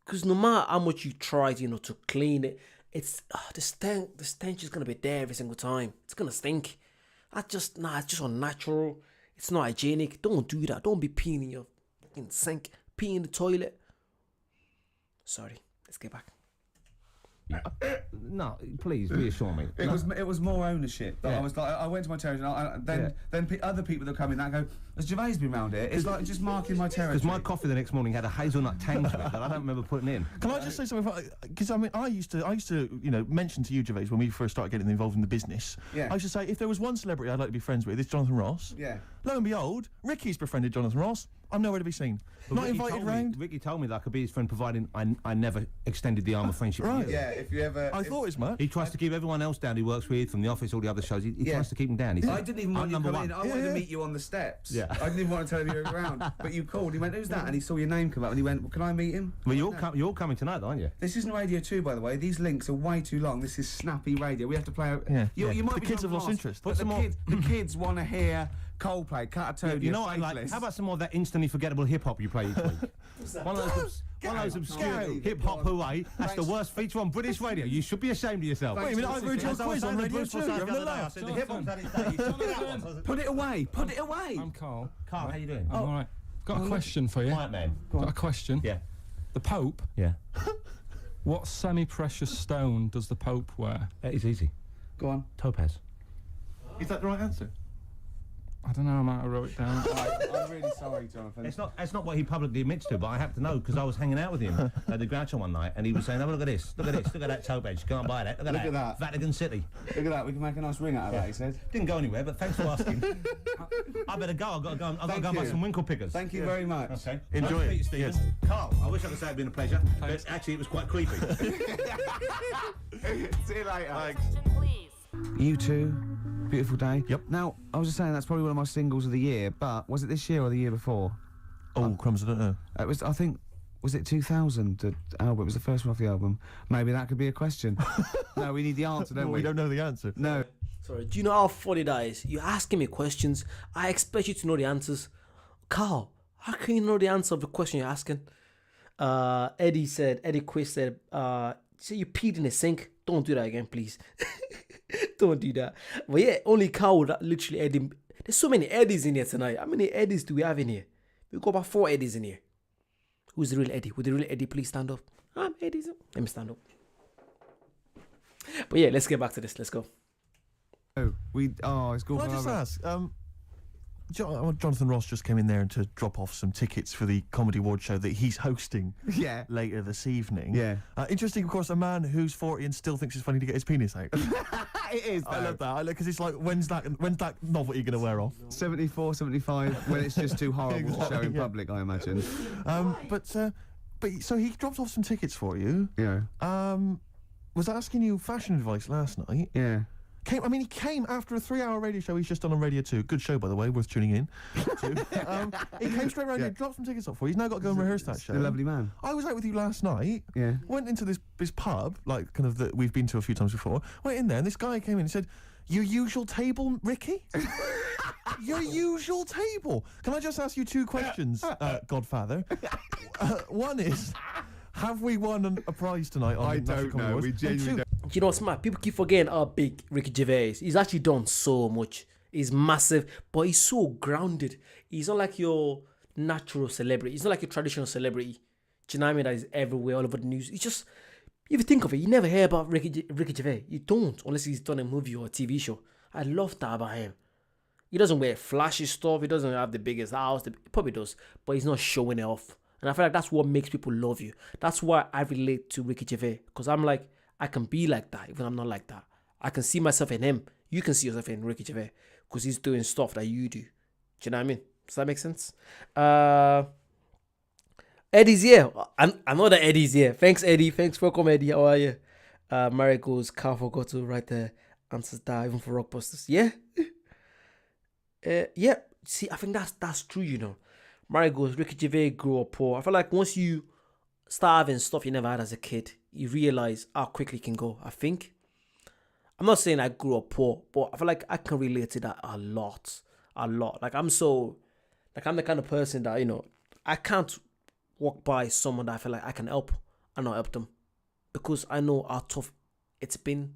S1: Because no matter how much you try, to clean it, it's the stench is gonna be there every single time. It's gonna stink. It's just unnatural. It's not hygienic. Don't do that. Don't be peeing in your fucking sink. Pee in the toilet. Sorry. Let's get back.
S5: No, please reassure me.
S2: It was more ownership.
S5: Yeah.
S2: I was like, I went to my territory, and then other people that come in, that go, has Gervais been round here? It's like just marking my territory.
S5: Because my coffee the next morning had a hazelnut tang to it that I don't remember putting in.
S3: Can I just say something? Because I used to mention to you, Gervais, when we first started getting involved in the business.
S2: Yeah.
S3: I used to say, if there was one celebrity I'd like to be friends with, it's Jonathan Ross.
S2: Yeah.
S3: Lo and behold, Ricky's befriended Jonathan Ross. I'm nowhere to be seen.
S5: But
S3: Not
S5: Ricky
S3: invited round.
S5: Ricky told me that I could be his friend, providing I never extended the arm of friendship.
S3: Right.
S5: To you.
S2: Yeah, if you ever...
S3: I thought as much.
S5: He tries to keep everyone else down he works with, from the office, all the other shows. He tries to keep them down. He said,
S2: I didn't even want you to
S5: number
S2: come in.
S5: one.
S2: I wanted to meet you on the steps.
S5: Yeah.
S2: I didn't even want to tell you around. But you called. He went, who's that? And he saw your name come up and he went, well, can I meet him?
S5: Well, you're coming tonight, aren't you?
S2: This isn't Radio 2, by the way. These links are way too long. This is snappy radio. We have to play out...
S3: Yeah.
S2: You might
S3: The
S2: be
S3: kids have lost
S2: lost,
S3: interest.
S2: But the kids want to hear Coldplay, Catatonia,
S5: You know what I like? How about some more of that instantly forgettable hip hop you play each week? One of those obscure hip hop hooray. That's the worst feature on British radio. You should be ashamed of yourself.
S3: Wait a minute, I've heard your quiz on Radio 2. You're having a laugh.
S5: The hip hop's had its day. You told me that one.
S2: Put it away. Put it away.
S4: I'm Carl.
S5: Carl, how you doing?
S4: I'm all right. Got a question for you.
S5: Quiet man.
S4: Got a question.
S5: Yeah.
S4: The Pope.
S5: Yeah.
S4: What semi-precious stone does the Pope wear?
S5: It's easy.
S2: Go on.
S5: Topaz.
S3: Is that the right answer?
S4: I don't know. I might have wrote it down.
S2: I'm really sorry, Jonathan.
S5: It's not what he publicly admits to, but I have to know because I was hanging out with him at the Groucho one night, and he was saying, "Oh, look at this, look at this, look at that topaz. Can't buy that. Look at that. Vatican City.
S2: Look at that. We can make a nice ring out of that. He said.
S5: Didn't go anywhere, but thanks for asking. I better go. I've got to go. I've got to go buy some winkle pickers.
S2: Thank you very much.
S5: Okay.
S3: Enjoy
S5: Nice to
S3: it.
S5: meet you, Stephen.
S3: Yes.
S5: Carl, I wish I could say it'd been a pleasure, but actually it was quite creepy.
S2: See you later.
S3: Thanks.
S2: You too. Beautiful day.
S3: Yep.
S2: Now, I was just saying that's probably one of my singles of the year, but was it this year or the year before?
S3: Oh, crumbs, I don't know.
S2: It was, I think, was it 2000, the album? It was the first one off the album. Maybe that could be a question. No, we need the answer, don't
S3: Well,
S2: we?
S3: we don't know the answer.
S2: No.
S1: Sorry, do you know how funny that is? You're asking me questions. I expect you to know the answers. Carl, how can you know the answer of the question you're asking? Eddie Quiz said, say you peed in the sink. Don't do that again, please. Don't do that. But yeah, only Carl would literally Eddie. There's so many Eddies in here tonight. How many Eddies do we have in here? We've got about 4 Eddies in here. Who's the real Eddie? Would the real Eddie please stand up? I'm Eddie. Let me stand up. But yeah, let's get back to this. Let's go.
S2: It's good.
S3: Can I just ask? Jonathan Ross just came in there to drop off some tickets for the Comedy Award show that he's hosting
S2: Yeah.
S3: later this evening.
S2: Yeah.
S3: Interesting, of course, a man who's 40 and still thinks it's funny to get his penis out.
S2: It is,
S3: I love that. Because it's like, when's that novelty going to wear off?
S2: 74, 75, when it's just too horrible to show in
S3: Exactly, yeah.
S2: public, I imagine.
S3: But so he dropped off some tickets for you.
S2: Yeah.
S3: Was asking you fashion advice last night.
S2: Yeah.
S3: He came after a 3-hour radio show he's just done on Radio 2. Good show, by the way, worth tuning in to. He came straight around here, dropped some tickets off for you. He's now got to go and rehearse that show.
S2: A lovely man.
S3: I was out with you last night.
S2: Yeah.
S3: Went into this pub, like kind of that we've been to a few times before. Went in there, and this guy came in and said, "Your usual table, Ricky? Your usual table." Can I just ask you 2 questions, Godfather? One is, have we won a prize tonight? On
S2: I
S3: National
S2: don't
S3: Comedy
S2: know.
S3: Awards?
S2: We genuinely
S3: And 2,
S2: don't.
S1: You know what's mad? People keep forgetting how big Ricky Gervais is. He's actually done so much. He's massive, but he's so grounded. He's not like your natural celebrity. He's not like your traditional celebrity. Do you know what I mean? That is everywhere, all over the news. It's just, if you think of it, you never hear about Ricky Gervais. You don't, unless he's done a movie or a TV show. I love that about him. He doesn't wear flashy stuff. He doesn't have the biggest house. He probably does, but he's not showing it off. And I feel like that's what makes people love you. That's why I relate to Ricky Gervais. Because I'm like, I can be like that, even I'm not like that. I can see myself in him. You can see yourself in Ricky Gervais. Because he's doing stuff that you do. Do you know what I mean? Does that make sense? Eddie's here. I know that Eddie's here. Thanks, Eddie. Thanks for coming, Eddie. How are you? Mary goes, Carl forgot to write the answers down, even for Rockbusters. Yeah? Yeah. See, I think that's true, you know. Mary goes, Ricky Gervais grew up poor. I feel like once you start having stuff you never had as a kid, you realize how quickly it can go. I think. I'm not saying I grew up poor, but I feel like I can relate to that a lot. Like I'm the kind of person that, you know, I can't walk by someone that I feel like I can help and not help them, because I know how tough it's been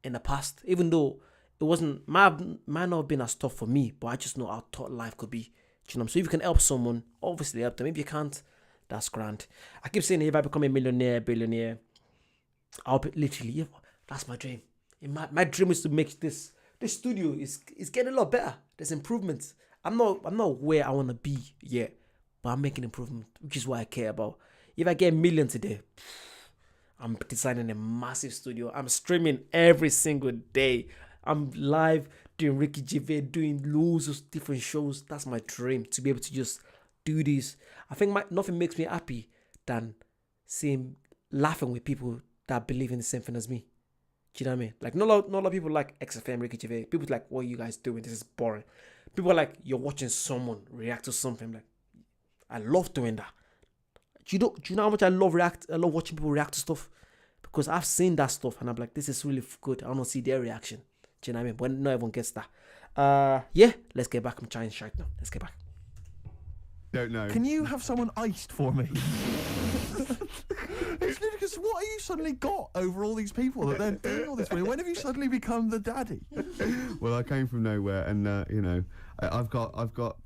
S1: in the past. Even though it might not have been as tough for me, but I just know how tough life could be. Do you know? So if you can help someone, obviously help them. If you can't, that's grand. I keep saying if I become a millionaire, billionaire, I'll be literally, that's my dream. My dream is to make this studio is getting a lot better. There's improvements. I'm not where I want to be yet, but I'm making improvement, which is what I care about. If I get a million today, I'm designing a massive studio. I'm streaming every single day. I'm live doing Ricky Gervais, doing loads of different shows. That's my dream, to be able to just do this. I think nothing makes me happy than laughing with people that believe in the same thing as me. Do you know what I mean? Like, not a lot of people like XFM, Ricky Gervais. People like, what are you guys doing? This is boring. People are like, you're watching someone react to something. Like, I love doing that. Do you know how much I love watching people react to stuff? Because I've seen that stuff and I'm like, this is really good. I want to see their reaction. Do you know what I mean? But not everyone gets that. Yeah, let's get back. I'm trying shite now. Let's get back.
S2: Don't know.
S3: Can you have someone iced for me? It's ludicrous. What have you suddenly got over all these people that they're doing all this for you? When have you suddenly become the daddy?
S2: Well, I came from nowhere, and you know, I've got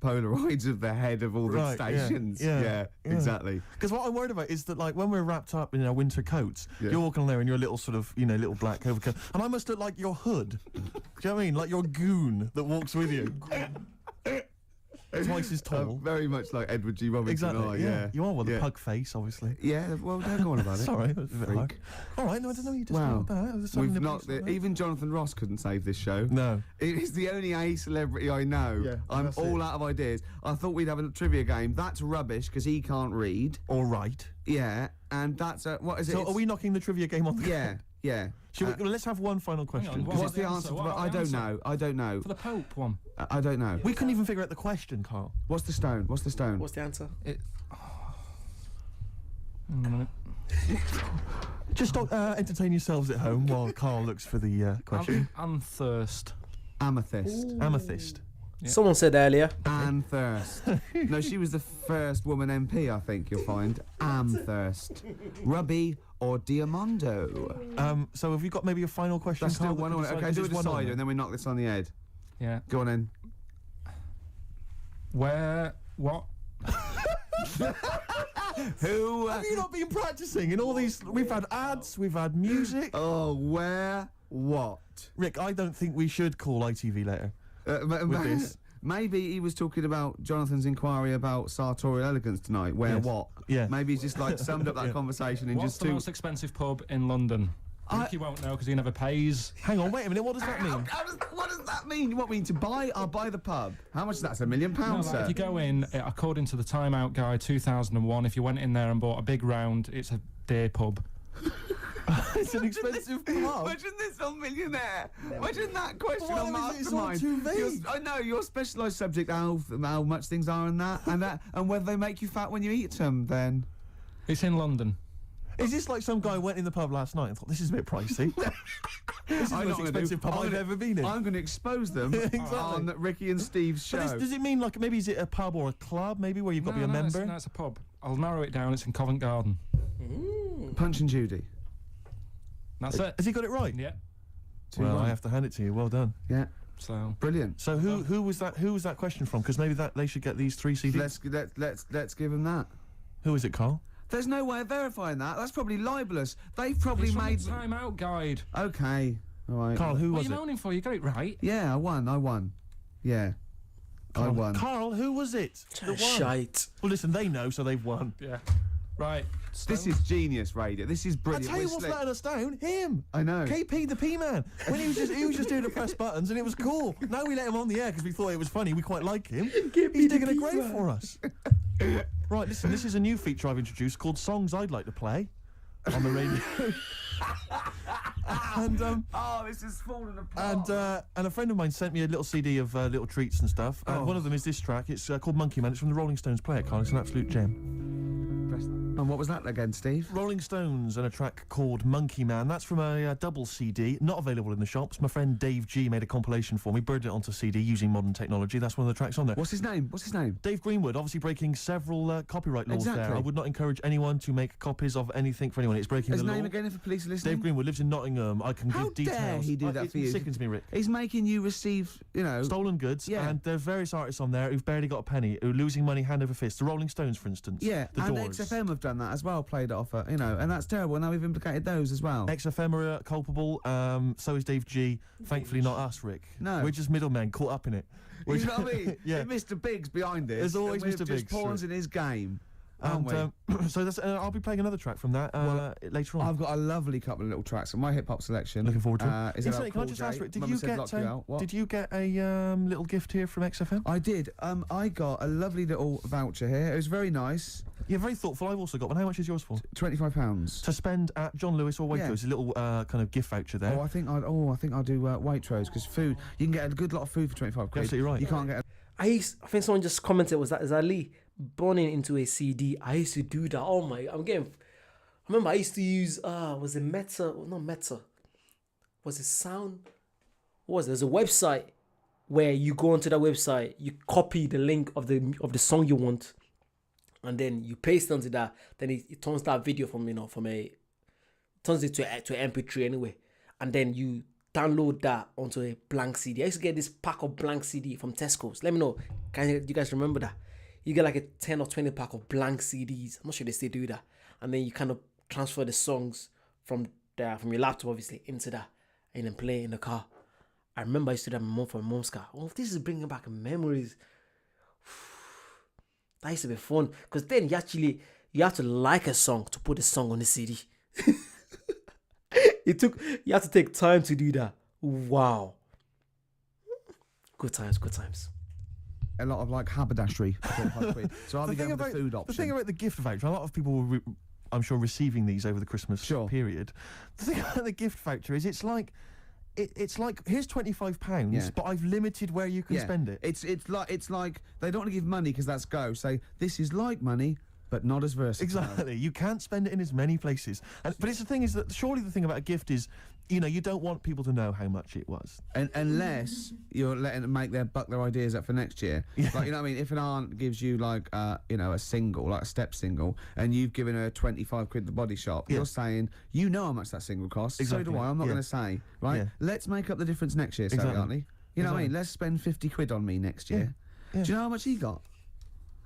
S2: Polaroids of the head of all the stations. Yeah, exactly.
S3: Because what I'm worried about is that, like, when we're wrapped up in our winter coats, you're walking there in your little sort of, you know, little black overcoat, and I must look like your hood. Do you know what I mean? Like your goon that walks with you. Twice as tall.
S2: Very much like Edward G. Robinson.
S3: Exactly. Yeah. You are with a pug face, obviously.
S2: Yeah. Well, don't go on about it.
S3: Sorry, that's a bit hard. All right. No, I don't know. You just
S2: wow.
S3: That.
S2: We've not. Even Jonathan Ross couldn't save this show.
S3: No.
S2: It is the only A celebrity I know. Yeah, I'm all out of ideas. I thought we'd have a trivia game. That's rubbish because he can't read
S3: or write.
S2: Yeah, and that's what is it?
S3: So are we knocking the trivia game on?
S2: Yeah.
S3: Let's have one final question.
S2: What's the answer? I don't know.
S4: For the Pope one.
S2: I don't know.
S3: We couldn't even figure out the question, Carl.
S2: What's the stone? What's
S1: the answer?
S4: Hang on a minute.
S3: Just entertain yourselves at home while Carl looks for the question.
S4: Anthurst.
S2: Amethyst.
S3: Ooh. Amethyst.
S1: Yeah. Someone said earlier.
S2: Amthurst. No, she was the first woman MP, I think you'll find. Amthurst. Ruby or Diamondo.
S3: So have you got maybe a final question?
S2: That's still one on it. Okay, do a decider and then we knock this on the head.
S4: Yeah.
S2: Go on then.
S4: What?
S2: Who?
S3: Have you not been practicing in all these? We've had ads, we've had music.
S2: Oh, where? What?
S3: Rick, I don't think we should call ITV later. With this.
S2: Maybe he was talking about Jonathan's inquiry about sartorial elegance tonight. Where what?
S3: Yeah.
S2: Maybe he's just like summed up that conversation in
S4: What's
S2: just
S4: the most expensive pub in London? Ricky won't know because he never pays.
S3: Hang on, wait a minute. What does that mean?
S2: What does that mean? You want me to buy? I'll buy the pub. How much is that? It's £1 million, sir.
S4: If you go in, according to the Time Out Guide 2001, if you went in there and bought a big round, it's a day pub.
S3: It's an expensive pub.
S2: Imagine this on Millionaire. Imagine that question on Mastermind.
S3: It's all too vague.
S2: I know your specialised subject, how much things are in that, and whether they make you fat when you eat them. Then
S4: it's in London.
S3: Is this like some guy went in the pub last night and thought, this is a bit pricey? This is the most expensive pub I've ever been in.
S2: I'm going to expose them on Ricky and Steve's show.
S3: But does it mean, like, maybe is it a pub or a club, maybe, where you've got to be a member?
S4: No, it's a pub. I'll narrow it down. It's in Covent Garden.
S2: Punch and Judy.
S4: That's it.
S3: Has he got it right?
S4: Yeah.
S3: Well, I have to hand it to you. Well done.
S2: Yeah.
S4: So
S2: brilliant.
S3: So who was that? Who was that question from? Because maybe they should get these 3 CDs.
S2: Let's give them that.
S3: Who is it, Carl?
S2: There's no way of verifying that. That's probably libelous. They've probably made
S4: the Time Out Guide.
S2: Okay. All right.
S3: Carl, who was it?
S4: What are you moaning for? You got it right.
S2: Yeah, I won. Yeah.
S3: Carl,
S2: I won.
S3: Carl, who was it?
S1: Shite.
S3: Well, listen, they know, so they've won.
S4: Yeah. Right.
S2: This is genius radio. This is brilliant.
S3: I tell you what's letting us down. Him.
S2: I know.
S3: KP the P-Man. When he was just doing the press buttons and it was cool. Now we let him on the air because we thought it was funny. We quite like him. He's digging a grave for us. Right, listen, this is a new feature I've introduced called Songs I'd Like to Play on the radio. And
S2: this is falling apart.
S3: And a friend of mine sent me a little CD of little treats and stuff. And one of them is this track. It's called Monkey Man. It's from the Rolling Stones. Play it, Carl. It's an absolute gem.
S2: Press that. And what was that again, Steve?
S3: Rolling Stones and a track called Monkey Man. That's from a double CD, not available in the shops. My friend Dave G made a compilation for me, birded it onto CD using modern technology. That's one of the tracks on there.
S2: What's his name?
S3: Dave Greenwood, obviously breaking several copyright laws there. I would not encourage anyone to make copies of anything for anyone. It's breaking the law.
S2: His name again, if the police are listening?
S3: Dave Greenwood lives in Nottingham. I can give details.
S2: How dare he do that for you?
S3: It sickens me, Rick.
S2: He's making you receive,
S3: stolen goods, and there's various artists on there who've barely got a penny, who are losing money hand over fist. The Rolling Stones, for instance.
S2: Yeah,
S3: the
S2: and
S3: Doors.
S2: XFM have done that as well, played it off, and that's terrible. Now we've implicated those as well.
S3: XFM are culpable, so is Dave G. Thankfully not us, Rick.
S2: No.
S3: We're just middlemen caught up in it.
S2: You know what I mean?
S3: Yeah.
S2: Mr. Biggs behind this.
S3: There's always Mr.
S2: Just
S3: Biggs.
S2: pawns in his game.
S3: And so that's, I'll be playing another track from that later on.
S2: I've got a lovely couple of little tracks on my hip hop selection.
S3: Looking forward to it.
S2: Is it
S3: Can I just ask, Rick, did you get a little gift here from XFM?
S2: I did. I got a lovely little voucher here. It was very nice.
S3: Yeah, very thoughtful. I've also got one. How much is yours for?
S2: £25
S3: to spend at John Lewis or Waitrose. A little kind of gift voucher there.
S2: I think I'll do Waitrose, because food, you can get a good lot of food for 25 quid.
S3: Absolutely right.
S2: You can't get.
S1: I think someone just commented, is that Lee burning into a CD? I used to do that. Oh my, I remember I used to use was it Meta? Not Meta. Was it Sound? What was it? There's a website where you go onto that website, you copy the link of the song you want, and then you paste onto that. Then it turns that video turns it to an MP3 anyway, and then you download that onto a blank CD. I used to get this pack of blank CD from Tesco's. Let me know. Do you guys remember that? You get like a 10 or 20 pack of blank CDs. I'm not sure they still do that. And then you kind of transfer the songs from your laptop, obviously, into that, and then play it in the car. I remember I used to do that for my mom's car. Oh, this is bringing back memories. That used to be fun. Because then you have to like a song to put a song on the CD. You have to take time to do that. Wow. Good times.
S2: A lot of like haberdashery. So I'll be going with the food option.
S3: The thing about the gift voucher, a lot of people will, I'm sure, receiving these over the Christmas period. The thing about the gift voucher is it's like here's £25, but I've limited where you can spend it.
S2: It's like they don't want to give money because that's go. Say this is like money, but not as versatile.
S3: Exactly. You can't spend it in as many places. But the thing is that surely the thing about a gift is, you don't want people to know how much it was.
S2: Unless you're letting them make their ideas up for next year.
S3: Yeah.
S2: Like, you know what I mean? If an aunt gives you like, a single, like a step single, and you've given her 25 quid at the body shop, you're saying, you know how much that single costs.
S3: Exactly.
S2: So do I. I'm not going to say, right? Yeah. Let's make up the difference next year, Sally, aren't we? You know what I mean? Let's spend 50 quid on me next year. Yeah. Do you know how much he got?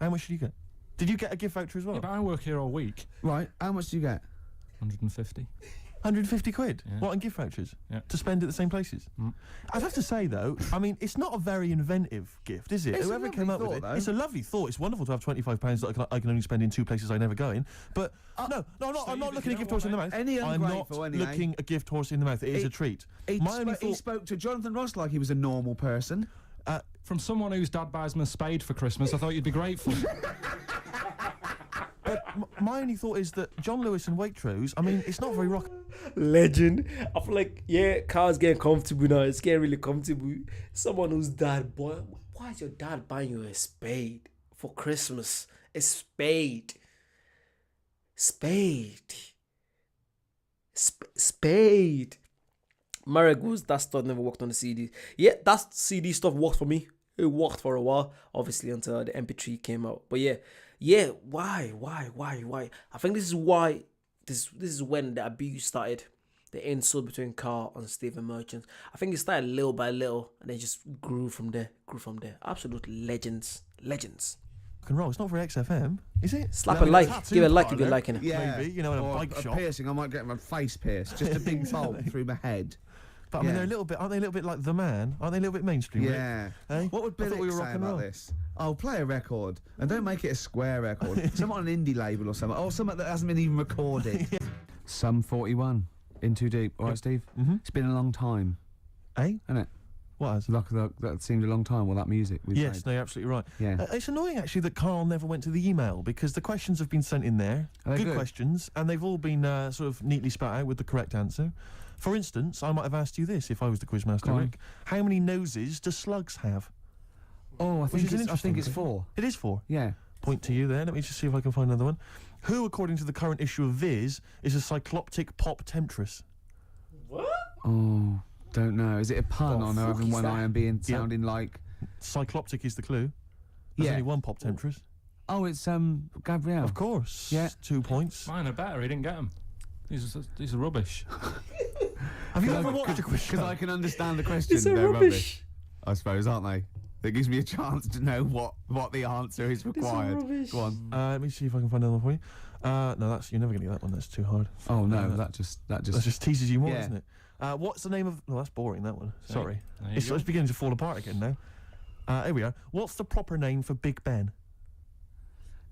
S3: How much did you get? Did you get a gift voucher as well?
S4: Yeah, but I work here all week.
S2: Right. How much do you get?
S4: 150.
S3: 150 quid?
S4: Yeah.
S3: What, in gift vouchers?
S4: Yeah.
S3: To spend at the same places?
S4: Mm.
S3: I'd have to say, though, I mean, it's not a very inventive gift, is it?
S2: It's
S3: Whoever came up with it, it's a lovely thought. It's wonderful to have £25 that I can only spend in 2 places I never go in. But no, I'm not looking a gift horse in the mouth.
S2: I'm not
S3: looking a gift horse in the mouth. It is a treat.
S2: He spoke to Jonathan Ross like he was a normal person.
S4: From someone whose dad buys him a spade for Christmas, I thought you'd be grateful.
S3: But my only thought is that John Lewis and Waitrose, I mean, it's not very rock.
S1: Legend. I feel like, car's getting comfortable now. It's getting really comfortable. Someone whose dad, why is your dad buying you a spade for Christmas? A spade. Marek goes, that stuff never worked on the CD. Yeah, that CD stuff worked for me. It worked for a while, obviously, until the MP3 came out. But why? I think this is why, this is when the abuse started. The insult between Carl and Stephen Merchant. I think it started little by little, and then just grew from there. Absolute legends.
S3: Rock and roll. It's not for XFM, is it?
S1: Slap a like. Give a like if you're liking it.
S2: Yeah.
S3: Maybe, in a bike shop.
S2: Piercing, I might get my face pierced. Just a big bolt through my head.
S3: But I mean, aren't they a little bit like The Man? Aren't they a little bit mainstream?
S2: Yeah.
S3: Hey?
S2: What would Billy say about this? Oh, play a record. And don't make it a square record. Something on an indie label or something. Or something that hasn't been even recorded. Sum 41. In Too Deep. All right, Steve?
S3: Mm-hmm.
S2: It's been a long time.
S3: Isn't
S2: it?
S3: What has?
S2: That seemed a long time, well, that music we've
S3: Yes,
S2: played.
S3: no, you're absolutely right.
S2: Yeah.
S3: It's annoying, actually, that Carl never went to the email, because the questions have been sent in there. Good questions, and they've all been sort of neatly spat out with the correct answer. For instance, I might have asked you this if I was the quizmaster, Rick. How many noses do slugs have?
S2: Oh, I think it's 4.
S3: It is 4?
S2: Yeah.
S3: Point to you there. Let me just see if I can find another one. Who, according to the current issue of Viz, is a cycloptic pop temptress?
S1: What?
S2: Oh, don't know. Is it a pun on her having
S1: is
S2: one
S1: that?
S2: eye and being sounding like?
S3: Cycloptic is the clue. There's
S2: Yeah.
S3: only one pop temptress.
S2: Oh, it's Gabrielle.
S3: Of course.
S2: Yeah.
S3: 2 points.
S4: Mine are better. He didn't get them. These are rubbish.
S3: Have you ever watched a quiz show?
S2: Because I can understand the question.
S1: These are
S2: They're
S1: rubbish.
S2: I suppose, aren't they? That gives me a chance to know what the answer is required.
S1: rubbish.
S2: Go on.
S3: Let me see if I can find another for you. No, you're never going to get that one. That's too hard.
S2: Oh no, that just.
S3: That just teases you more,
S2: Yeah.
S3: doesn't it? What's the name of? No, that's boring. That one. Sorry,
S4: There you
S3: it's
S4: go.
S3: beginning to fall apart again now. Here we are. What's the proper name for Big Ben?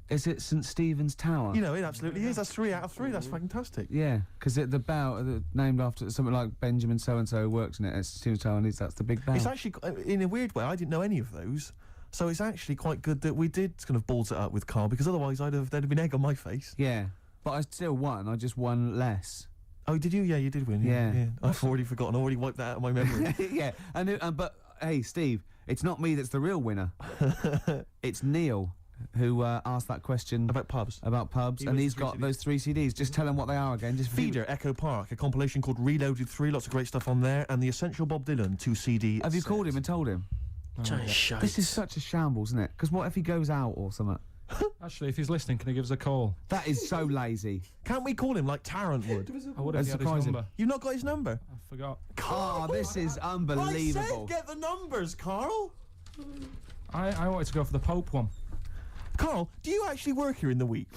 S2: Is it St Stephen's Tower?
S3: You know, it absolutely is. That's 3 out of 3. That's fantastic.
S2: Yeah, because the bell named after something like Benjamin so and so works in it. It's St Stephen's Tower, and that's the big bell.
S3: It's actually, in a weird way, I didn't know any of those. So it's actually quite good that we did kind of balls it up with Carl, because otherwise there'd have been egg on my face.
S2: Yeah, but I still won. I just won less.
S3: Oh, did you? Yeah, you did win.
S2: Yeah.
S3: I've already forgotten. I already wiped that out of my memory.
S2: Yeah, but hey, Steve, it's not me that's the real winner. It's Neil who asked that question
S3: About pubs.
S2: and
S3: was
S2: he's
S3: the
S2: got
S3: 3
S2: those 3 CDs. Just tell him what they are again. Just
S3: Feeder, Echo Park, a compilation called Reloaded 3, lots of great stuff on there, and the Essential Bob Dylan 2 CD.
S2: Have you
S3: set.
S2: called him and told him?
S1: Giant shite.
S2: This is such a shambles, isn't it? Because what if he goes out or something?
S4: Actually, if he's listening, can he give us a call?
S2: That is so lazy.
S3: Can't we call him like Tarrant would?
S4: I would
S2: That's
S4: have had his
S2: surprising.
S4: number.
S3: You've not got his number?
S4: I forgot.
S2: Oh, this is unbelievable.
S3: I said get the numbers, Carl.
S4: I wanted to go for the Pope one.
S3: Carl, do you actually work here in the week?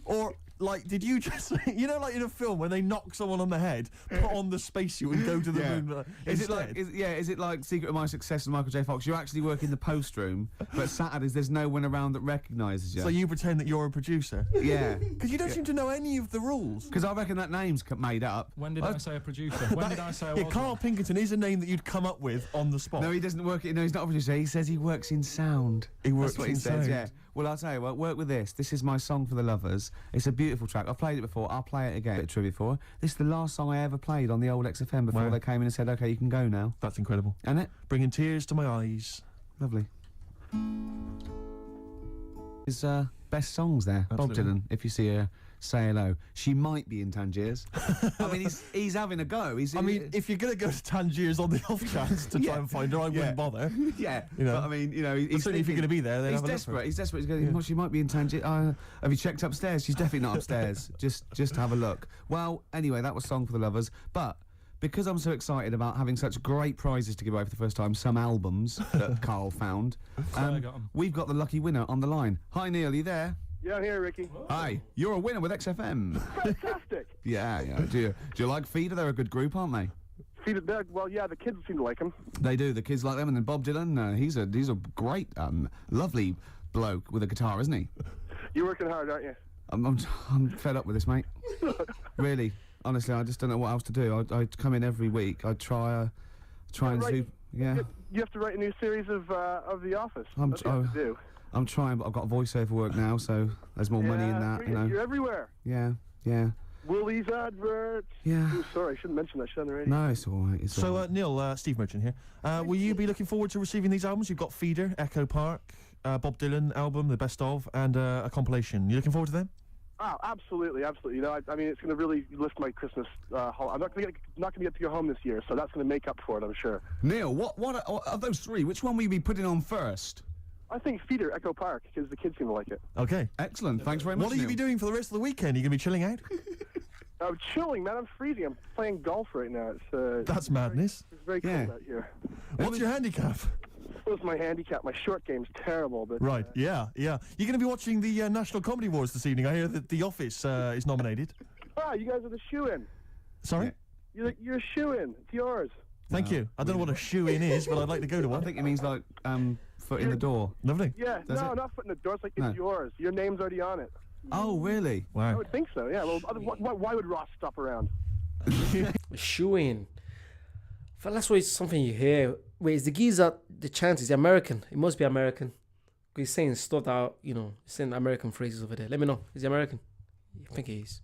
S3: Or, like, did you just, you know, like in a film when they knock someone on the head, put on the spacesuit and go to the moon?
S2: Is it like Secret of My Success and Michael J. Fox? You actually work in the post room, but Saturdays there's no one around that recognises you.
S3: So you pretend that you're a producer?
S2: Yeah.
S3: Because you don't seem to know any of the rules.
S2: Because I reckon that name's made up.
S4: When did I say a producer? When did I say I
S3: Yeah,
S4: was?
S3: Carl Pinkerton is a name that you'd come up with on the spot.
S2: No, he doesn't work. No, he's not a producer. He says he works in sound.
S3: He works
S2: That's what
S3: in
S2: he says.
S3: sound.
S2: Yeah. Well, I'll tell you what. Work with this. This is my song for the lovers. It's a beautiful track. I've played it before. I'll play it again. Bit of trivia for. This is the last song I ever played on the old XFM before
S3: Wow.
S2: they came in and said, "Okay, you can go now."
S3: That's incredible.
S2: And it
S3: Bringing tears to my eyes.
S2: lovely. His best songs there.
S3: Absolutely.
S2: Bob Dylan. If you see her, say hello. She might be in Tangiers. I mean, he's having a go.
S3: I mean, if you're going to go to Tangiers on the off chance to try and find her, I wouldn't bother.
S2: yeah,
S3: you know.
S2: But I mean, you know, he's
S3: certainly if you're
S2: thinking-
S3: going to be there, then
S2: He's
S3: have a look for
S2: desperate.
S3: it.
S2: He's desperate. He's going, well, she might be in Tangier. Have you checked upstairs? She's definitely not upstairs. Just have a look. Well, anyway, that was Song for the Lovers. But because I'm so excited about having such great prizes to give away for the first time, some albums that Carl found,
S4: I got 'em.
S2: we've got the lucky winner on the line. Hi, Neil. Are you there?
S6: Yeah, I'm here, Ricky.
S2: Hi. You're a winner with XFM.
S6: Fantastic.
S2: yeah. Do you like Feeder? They're a good group, aren't they?
S6: Well, yeah, the kids seem to like him.
S2: They do. The kids like them, and then Bob Dylan. He's a great, lovely bloke with a guitar, isn't he?
S6: You're working hard, aren't you?
S2: I'm fed up with this, mate. Really, honestly, I just don't know what else to do. I come in every week. I try and
S6: Right.
S2: do. Yeah,
S6: You have to write a new series of The Office.
S2: I'm
S6: That's what you have to do.
S2: I'm trying, but I've got voiceover work now, so there's more money in that. You know.
S6: You're everywhere.
S2: Yeah.
S6: Woolies adverts.
S2: Yeah.
S6: Ooh, sorry, I shouldn't mention that shit on the radio.
S2: No, it's all right. It's all
S3: So,
S2: right.
S3: Neil, Steve Merchant here. Will you be looking forward to receiving these albums? You've got Feeder, Echo Park, Bob Dylan album, the best of, and a compilation. You looking forward to them?
S6: Oh, absolutely. You know, I mean, it's going to really lift my Christmas haul. I'm not going to get to go home this year, so that's going to make up for it, I'm sure.
S2: Neil, what of those three? Which one will you be putting on first?
S6: I think Feeder, Echo Park, because the kids seem to like it.
S3: Okay.
S2: Excellent. Thanks very much.
S3: What will you be
S2: Neil.
S3: doing for the rest of the weekend? Are you going to be chilling out?
S6: I'm chilling, man. I'm freezing. I'm playing golf right now. It's
S3: That's madness.
S6: It's very cold
S2: Yeah.
S6: out here.
S3: What's your handicap?
S6: What's my handicap? My short game's terrible, but
S3: Right, yeah. You're going to be watching the National Comedy Awards this evening. I hear that The Office is nominated.
S6: you guys are the shoe-in.
S3: Sorry?
S6: You're a shoe-in. It's yours.
S3: Thank you. I don't know what a shoe-in is, but I'd like to go to
S2: I
S3: one.
S2: think it means like foot in the door.
S3: Lovely.
S6: Yeah,
S2: Does
S6: no,
S2: it?
S6: not foot in the door. It's like
S2: No.
S6: it's yours. Your name's already on it.
S2: Oh, really?
S6: I
S3: Wow.
S6: would think so. Yeah. Well, why would Ross stop around?
S1: Shoeing. Well, that's why it's something you hear. Wait, is the geezer the chance? Is he American? It must be American. He's saying stuff that, you know, saying American phrases over there. Let me know. Is he American? I think he is.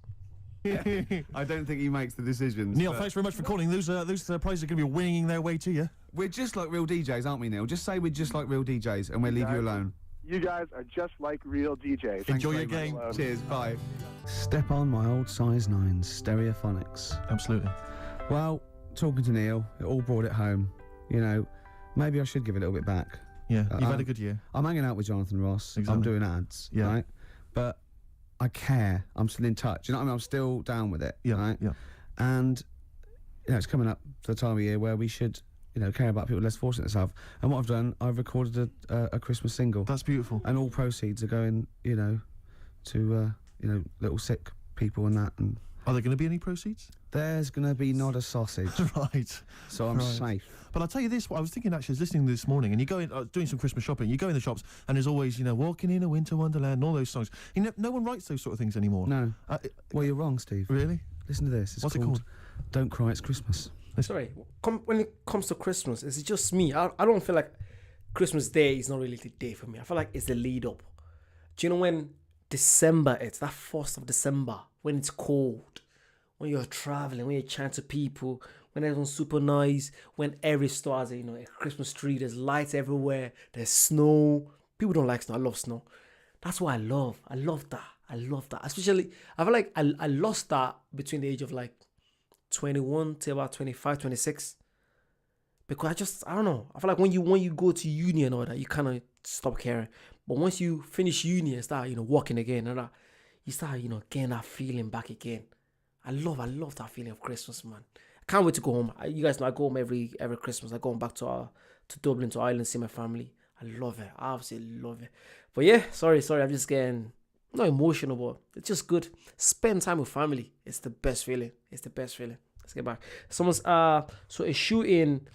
S2: I don't think he makes the decisions.
S3: Neil,
S2: but
S3: thanks very much for calling. Those prizes are going to be winging their way to you.
S2: we're just like real DJs, aren't we, Neil? Just say we're just like real DJs and we'll leave you alone.
S6: You guys are just like real DJs.
S3: Enjoy your game.
S2: Cheers, bye. Step on my old size 9 Stereophonics.
S3: Absolutely.
S2: Well, talking to Neil, it all brought it home. You know, maybe I should give it a little bit back.
S3: Yeah, you've had a good year.
S2: I'm hanging out with Jonathan Ross.
S3: Exactly.
S2: I'm doing ads,
S3: Yeah.
S2: right? But I care. I'm still in touch. You know what I mean? I'm still down with it,
S3: Yeah,
S2: right?
S3: yeah.
S2: And, you know, it's coming up to the time of year where we should, you know, care about people less fortunate than themselves. And what I've done, I've recorded a Christmas single.
S3: That's beautiful.
S2: And all proceeds are going, you know, to, you know, little sick people and that. And
S3: Are there going to be any proceeds?
S2: there's going to be not a sausage.
S3: Right.
S2: So I'm
S3: Right.
S2: safe.
S3: But I'll tell you this, what I was thinking actually, I was listening this morning, and you go in, doing some Christmas shopping, you go in the shops, and there's always, you know, Walking in a Winter Wonderland, and all those songs. You know, no one writes those sort of things anymore.
S2: No. Well, you're wrong, Steve.
S3: Really?
S2: Listen to this. It's
S3: What's it called?
S2: Don't Cry, It's Christmas.
S1: Sorry, when it comes to Christmas, is it just me? I don't feel like Christmas Day is not really the day for me. I feel like it's the lead up. Do you know when December it's that 1st of December, when it's cold, when you're traveling, when you're chatting to people, when everyone's super nice, when every store has a, you know, a Christmas tree, there's lights everywhere, there's snow. People don't like snow. I love snow. That's what I love. I love that. Especially, I feel like I lost that between the age of like 21 to about 25, 26. Because I don't know. I feel like when you go to uni and all that, you kind of stop caring. But once you finish uni and start, you know, working again and that, you start, you know, getting that feeling back again. I love that feeling of Christmas, man. I can't wait to go home. You guys know I go home every Christmas. I go home back to Dublin, to Ireland, see my family. I love it. I absolutely love it. But yeah, sorry. I'm just getting not emotional, but it's just good. Spend time with family. It's the best feeling. Let's get back. Someone's so a shoe-in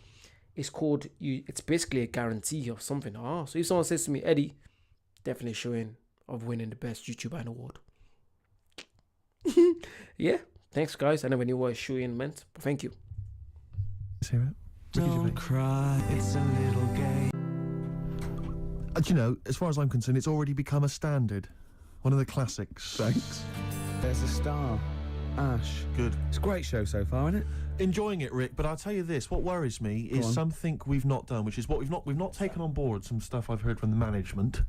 S1: is called it's basically a guarantee of something. So if someone says to me, Eddie, definitely a shoe-in of winning the best YouTuber award. Yeah. Thanks, guys. I never knew what a shoe-in meant, but thank you.
S3: Let's hear it.
S2: Don't cry, it's a little game.
S3: Do you know, as far as I'm concerned, it's already become a standard. One of the classics.
S2: Thanks. There's a star. Ash.
S3: Good.
S2: It's a great show so far, isn't it?
S3: Enjoying it, Rick, but I'll tell you this, what worries me is something we've not done, which is what we've not taken on board some stuff I've heard from the management.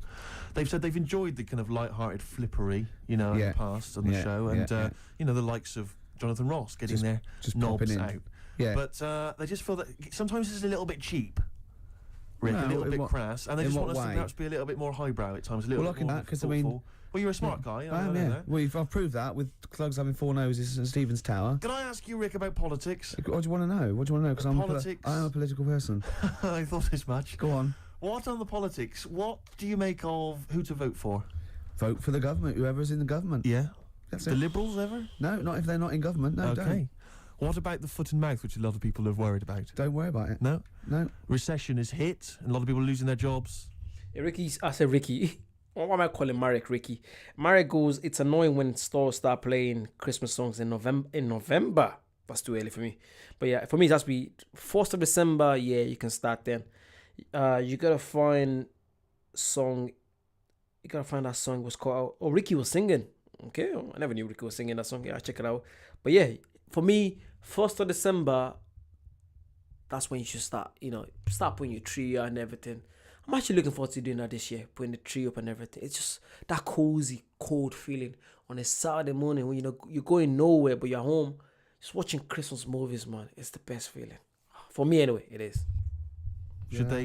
S3: They've said they've enjoyed the kind of light-hearted flippery, you know, in the past on the show, and you know, the likes of Jonathan Ross getting their knobs out.
S2: Yeah.
S3: But they just feel that sometimes it's a little bit cheap. Rick, a little bit crass, and they just want us to perhaps be a little bit more highbrow at times, a little bit more
S2: because I mean,
S3: well, you're a smart guy. I know that.
S2: Well, I've proved that with Clugs having 4 noses and Stephen's Tower.
S3: Can I ask you, Rick, about politics?
S2: What do you want to know? Because I'm a political person.
S3: I thought as much.
S2: Go on.
S3: What on the politics? What do you make of who to vote for?
S2: Vote for the government, whoever's in the government.
S3: Yeah.
S2: That's
S3: the
S2: it.
S3: Liberals ever?
S2: No, not if they're not in government. No,
S3: okay. What about the foot and mouth, which a lot of people are worried about?
S2: Don't worry about it.
S3: No?
S2: No.
S3: Recession is hit, and a lot of people are losing their jobs.
S1: I said Ricky. What am I calling Marek Ricky? Marek goes, it's annoying when stores start playing Christmas songs in November. That's too early for me. But yeah, for me, it has to be 1st of December. Yeah, you can start then. You gotta find that song was called. Oh, Ricky was singing. Okay, I never knew Ricky was singing that song. Yeah, check it out. But yeah, for me, 1st of December, that's when you should start putting your tree and everything. I'm actually looking forward to doing that this year, putting the tree up and everything. It's just that cozy, cold feeling on a Saturday morning when you're going nowhere but you're home, just watching Christmas movies, man. It's the best feeling. For me, anyway, it is.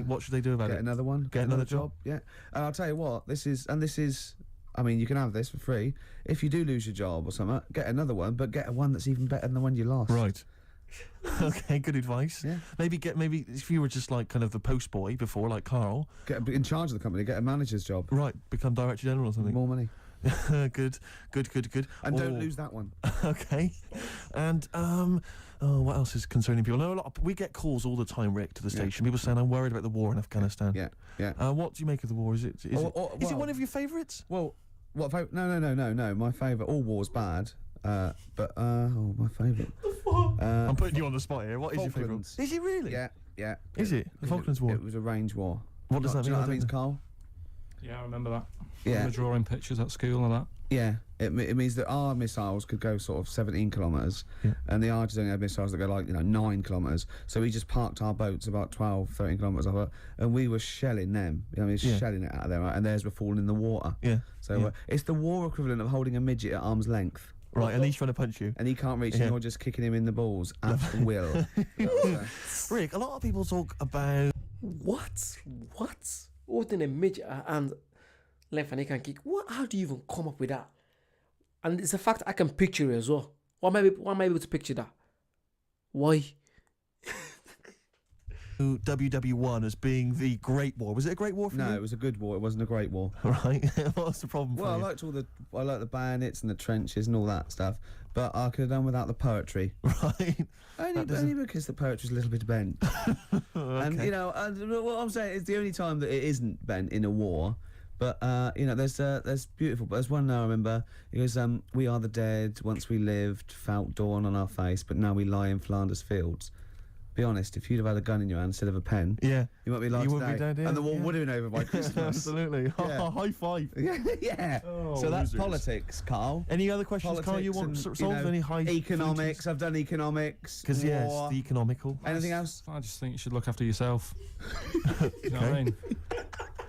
S3: What should they do about it?
S2: Get another one.
S3: Get another job.
S2: Yeah. And I'll tell you what, this is. I mean, you can have this for free. If you do lose your job or something, get another one, but get one that's even better than the one you lost.
S3: Right. Okay, good advice.
S2: Yeah.
S3: Maybe if you were just like kind of the post boy before, like Carl.
S2: Get in charge of the company, get a manager's job.
S3: Right, become director general or something.
S2: More money.
S3: Good.
S2: And don't lose that one.
S3: Okay. And what else is concerning people? No, we get calls all the time, Rick, to the station. People saying, I'm worried about the war in Afghanistan.
S2: Yeah.
S3: What do you make of the war? Is it one of your favourites?
S2: Well, no. My favourite. All war's bad. But my favourite.
S3: I'm putting you on the spot here. What is your favourite? Is it really?
S2: Yeah.
S3: Is it? The Falklands War?
S2: It was a range war.
S3: What does that mean?
S2: Do you know what that means, Carl?
S4: Yeah, I remember that.
S2: Yeah.
S4: I remember drawing pictures at school and that.
S2: Yeah, it means that our missiles could go sort of 17 kilometres, and the Argies only had missiles that go like 9 kilometres. So we just parked our boats about 12, 13 kilometres off it, and we were shelling them. You know, what I mean, shelling it out of there, right? And theirs were falling in the water.
S3: Yeah.
S2: So it's the war equivalent of holding a midget at arm's length.
S3: Right, and he's trying to punch you.
S2: And he can't reach, and you're just kicking him in the balls at will.
S3: Rick, a lot of people talk about...
S1: What? Holding a midget and length and he can kick. What? How do you even come up with that? And it's a fact I can picture it as well. Why am I able to picture that? Why?
S3: WW1 as being the Great War. Was it a Great War for you?
S2: No, it was a good war. It wasn't a great war.
S3: Right. What's the problem for
S2: Well,
S3: you?
S2: I liked the bayonets and the trenches and all that stuff, but I could have done without the poetry.
S3: Right.
S2: Only because the poetry's a little bit bent. And what I'm saying is the only time that it isn't bent in a war. But there's beautiful. But there's one now I remember. It was we are the dead. Once we lived, felt dawn on our face, but now we lie in Flanders fields. Be honest, if you'd have had a gun in your hand instead of a pen, you might be alive
S3: you
S2: today.
S3: would be dead,
S2: and the war would have been over by Christmas.
S3: Absolutely.
S2: Yeah.
S3: High five.
S2: Yeah.
S3: Oh,
S2: so that's
S3: losers.
S2: politics, Carl.
S3: Any other questions, Carl, you want to solve? Any high
S2: economics? I've done economics.
S3: Because yes, the economical.
S2: Anything else?
S4: I just think you should look after yourself. You know what I mean?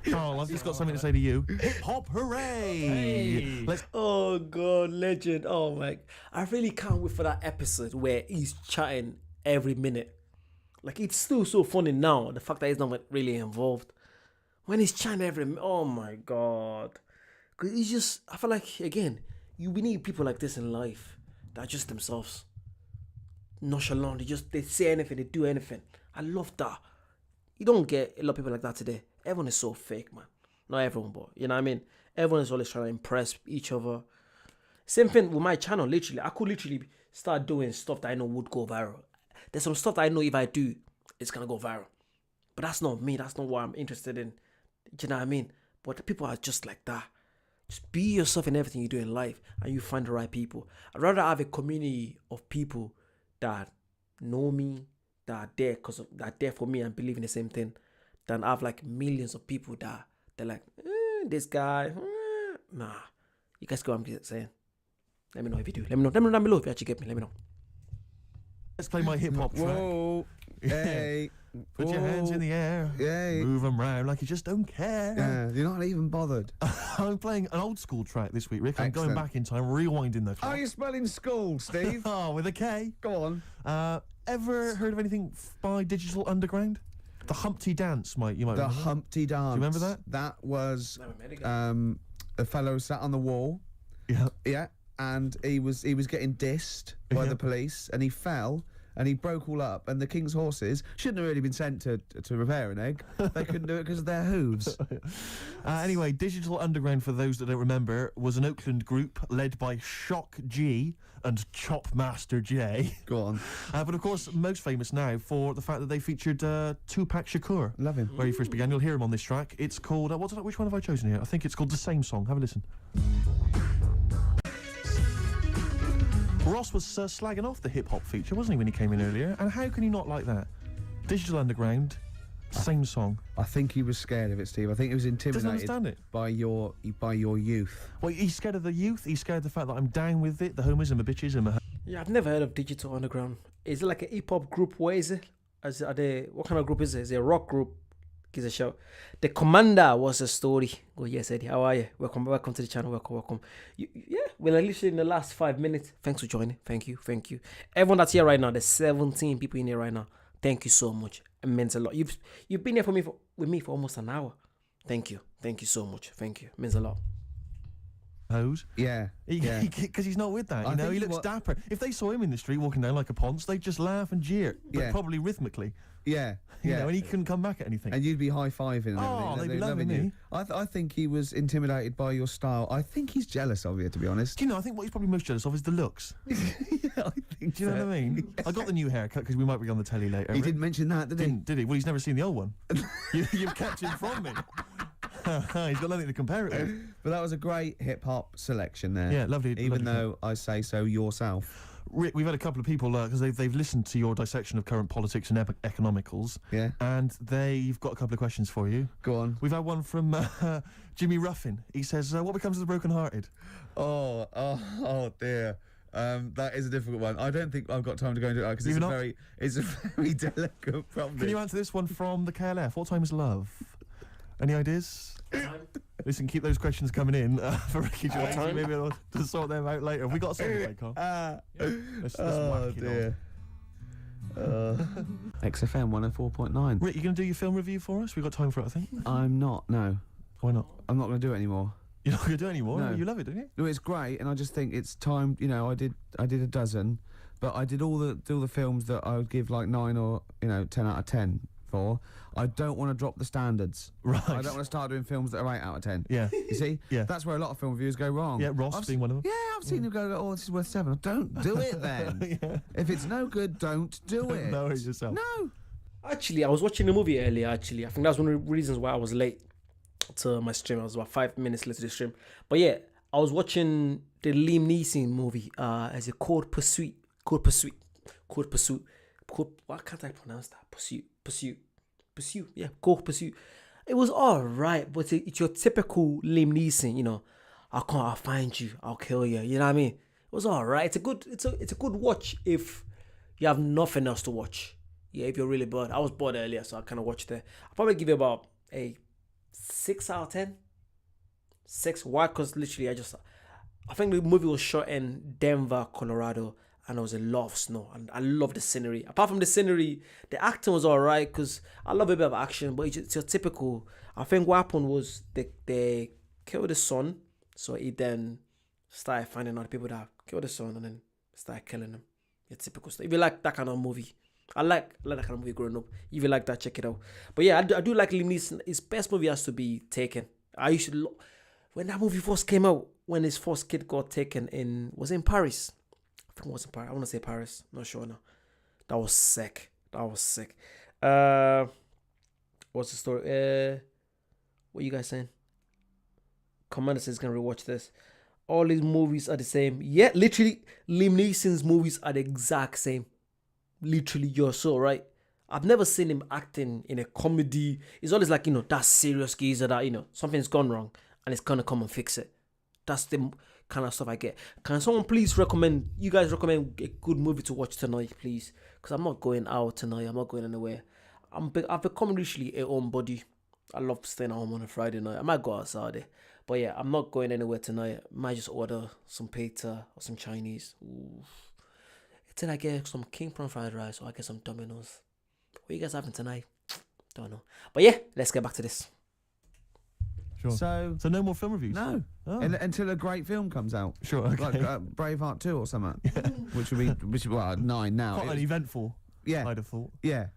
S3: Carl, I've just got something to say to you. Hip hop, hooray!
S1: Hey. Oh God, legend! Oh my! I really can't wait for that episode where he's chatting every minute. Like, it's still so funny now, the fact that he's not really involved. When he's chatting oh my God. Because he's just, I feel like, again, we need people like this in life that are just themselves. Nonchalant, they say anything, they do anything. I love that. You don't get a lot of people like that today. Everyone is so fake, man. Not everyone, but, you know what I mean? Everyone is always trying to impress each other. Same thing with my channel, literally. I could literally start doing stuff that I know would go viral. There's some stuff that I know if I do, it's going to go viral. But that's not me. That's not what I'm interested in. Do you know what I mean? But the people are just like that. Just be yourself in everything you do in life and you find the right people. I'd rather have a community of people that know me, that are there that are there for me and believe in the same thing, than have like millions of people that they're like, this guy, nah. You guys get what I'm saying? Let me know if you do. Let me know down below if you actually get me. Let me know.
S3: Let's play my hip hop track.
S2: Whoa, hey.
S3: Put your hands in the air.
S2: Yay.
S3: Move them round like you just don't care.
S2: Yeah, you're not even bothered.
S3: I'm playing an old school track this week, Rick. I'm going
S2: Excellent.
S3: back in time, rewinding the clock.
S2: Are you spelling school, Steve?
S3: Oh, with a K.
S2: Go on.
S3: Ever heard of anything by Digital Underground? The Humpty Dance, you might
S2: The
S3: remember.
S2: Humpty Dance.
S3: Do you remember that?
S2: That was a fellow sat on the wall.
S3: Yeah.
S2: Yeah, and he was getting dissed by the police, and he fell. And he broke all up, and the King's horses shouldn't have really been sent to repair an egg. They couldn't do it because of their hooves.
S3: Anyway, Digital Underground, for those that don't remember, was an Oakland group led by Shock G and Chop Master J.
S2: Go on.
S3: But of course, most famous now for the fact that they featured Tupac Shakur.
S2: Love him.
S3: Where he first began. You'll hear him on this track. It's called, which one have I chosen here? I think it's called The Same Song. Have a listen. Ross was slagging off the hip-hop feature, wasn't he, when he came in earlier? And how can you not like that? Digital Underground, same song.
S2: I think he was scared of it, Steve. I think he was intimidated
S3: understand it.
S2: by your youth.
S3: Well, he's scared of the youth. He's scared of the fact that I'm down with it, the homies and the bitches and the...
S1: Yeah, I've never heard of Digital Underground. Is it like a hip-hop group? Where is it? What kind of group is it? Is it a rock group? Gives a shout. The Commander was a story. Oh yes, Eddie, how are you? Welcome to the channel. Welcome. Well, literally in the last 5 minutes. Thanks for joining. Thank you. Everyone that's here right now, there's 17 people in here right now. Thank you so much. It means a lot. You've been here with me for almost an hour. Thank you so much. Thank you. It means a lot.
S3: Hose.
S2: Yeah.
S3: Because he's not with that.
S2: I
S3: You know,
S2: think
S3: he looks dapper. If they saw him in the street walking down like a ponce, they'd just laugh and jeer, but probably rhythmically.
S2: Yeah.
S3: You know, and he couldn't come back at anything.
S2: And you'd be high-fiving and everything.
S3: Oh, they'd be
S2: They'd
S3: loving
S2: you.
S3: me.
S2: I think he was intimidated by your style. I think he's jealous of you, to be honest.
S3: Do you know, I think what he's probably most jealous of is the looks.
S2: Yeah, I think
S3: Do you know what I mean? I got the new haircut because we might be on the telly later.
S2: He didn't mention that, did he?
S3: Did he? Well, he's never seen the old one. You've kept him from me. He's got nothing to compare it with.
S2: But that was a great hip-hop selection there.
S3: Yeah, lovely.
S2: Even
S3: lovely
S2: though I say so yourself.
S3: Rick, we've had a couple of people because they've listened to your dissection of current politics and economicals.
S2: Yeah.
S3: And they've got a couple of questions for you.
S2: Go on.
S3: We've had one from Jimmy Ruffin. He says, "What becomes of the broken-hearted?"
S2: Oh dear. That is a difficult one. I don't think I've got time to go into it because it's a very delicate problem.
S3: Can you answer this one from the KLF? What time is love? Any ideas? Listen, keep those questions coming in for Ricky Gervais. Maybe we'll to sort them out later. Have we got something to play, Carl? Let's whack it on.
S2: XFM 104.9.
S3: Rick, you going to do your film review for us? We've got time for it, I think.
S2: I'm not. No.
S3: Why not?
S2: I'm not going to do it anymore.
S3: You're not going to do it anymore?
S2: No.
S3: You love it, don't you?
S2: No, it's great, and I just think it's time. You know, I did a dozen, but I did all the films that I would give like 9 or 10 out of 10 for. I don't want to drop the standards.
S3: Right.
S2: I don't want to start doing films that are 8 out of 10.
S3: Yeah.
S2: You see?
S3: Yeah.
S2: That's where a lot of film reviews go wrong.
S3: Yeah, Ross being one of them.
S2: Yeah, I've seen them go, oh, this is worth 7. Don't do it then.
S3: Yeah.
S2: If it's no good, don't do it.
S3: Know it yourself.
S2: No.
S1: Actually, I was watching the movie earlier, I think that's one of the reasons why I was late to my stream. I was about 5 minutes late to the stream. But yeah, I was watching the Liam Neeson movie as a Cold Pursuit. Why can't I pronounce that? Pursuit. Yeah, Cold Pursuit. It was alright, but it's your typical Liam Neeson, I'll find you, I'll kill you, you know what I mean? It was alright. It's a good watch if you have nothing else to watch. Yeah, if you're really bored. I was bored earlier, so I kind of watched it. I'll probably give it about a 6 out of 10. 6. Why? Because literally, I think the movie was shot in Denver, Colorado, and there was a lot of snow. And I love the scenery. Apart from the scenery, the acting was alright because I love a bit of action, but it's your typical. I think what happened was they killed the son, so he then started finding out people that killed the son and then started killing him. Your typical stuff. If you like that kind of movie, I like that kind of movie growing up. If you like that, check it out. But yeah, I do like Liam Neeson. His best movie has to be Taken. I used to when that movie first came out, when his first kid got taken was it in Paris? I think it was in Paris. I want to say Paris. Not sure now. That was sick. What's the story? What are you guys saying? Commander says he's gonna rewatch this. All these movies are the same. Yeah, literally, Liam Neeson's movies are the exact same. Literally, you're so right. I've never seen him acting in a comedy. It's always like, that serious geezer that, something's gone wrong and it's gonna come and fix it. That's the kind of stuff I get. Can someone please recommend a good movie to watch tonight, please? Because I'm not going out tonight. I'm not going anywhere. I've become literally a homebody. I love staying at home on a Friday night. I might go outside there. But yeah, I'm not going anywhere tonight. I might just order some pizza or some Chinese. Ooh. Until I get some king prawn fried rice or I get some Domino's. What are you guys having tonight? Don't know. But yeah, let's get back to this.
S3: Sure.
S2: So
S3: no more film reviews?
S2: No.
S3: Oh.
S2: Until a great film comes out.
S3: Sure, okay.
S2: Like Braveheart 2 or something. Yeah. Which would be 9 now.
S3: Quite uneventful.
S2: Yeah.
S3: I'd have thought.
S2: Yeah.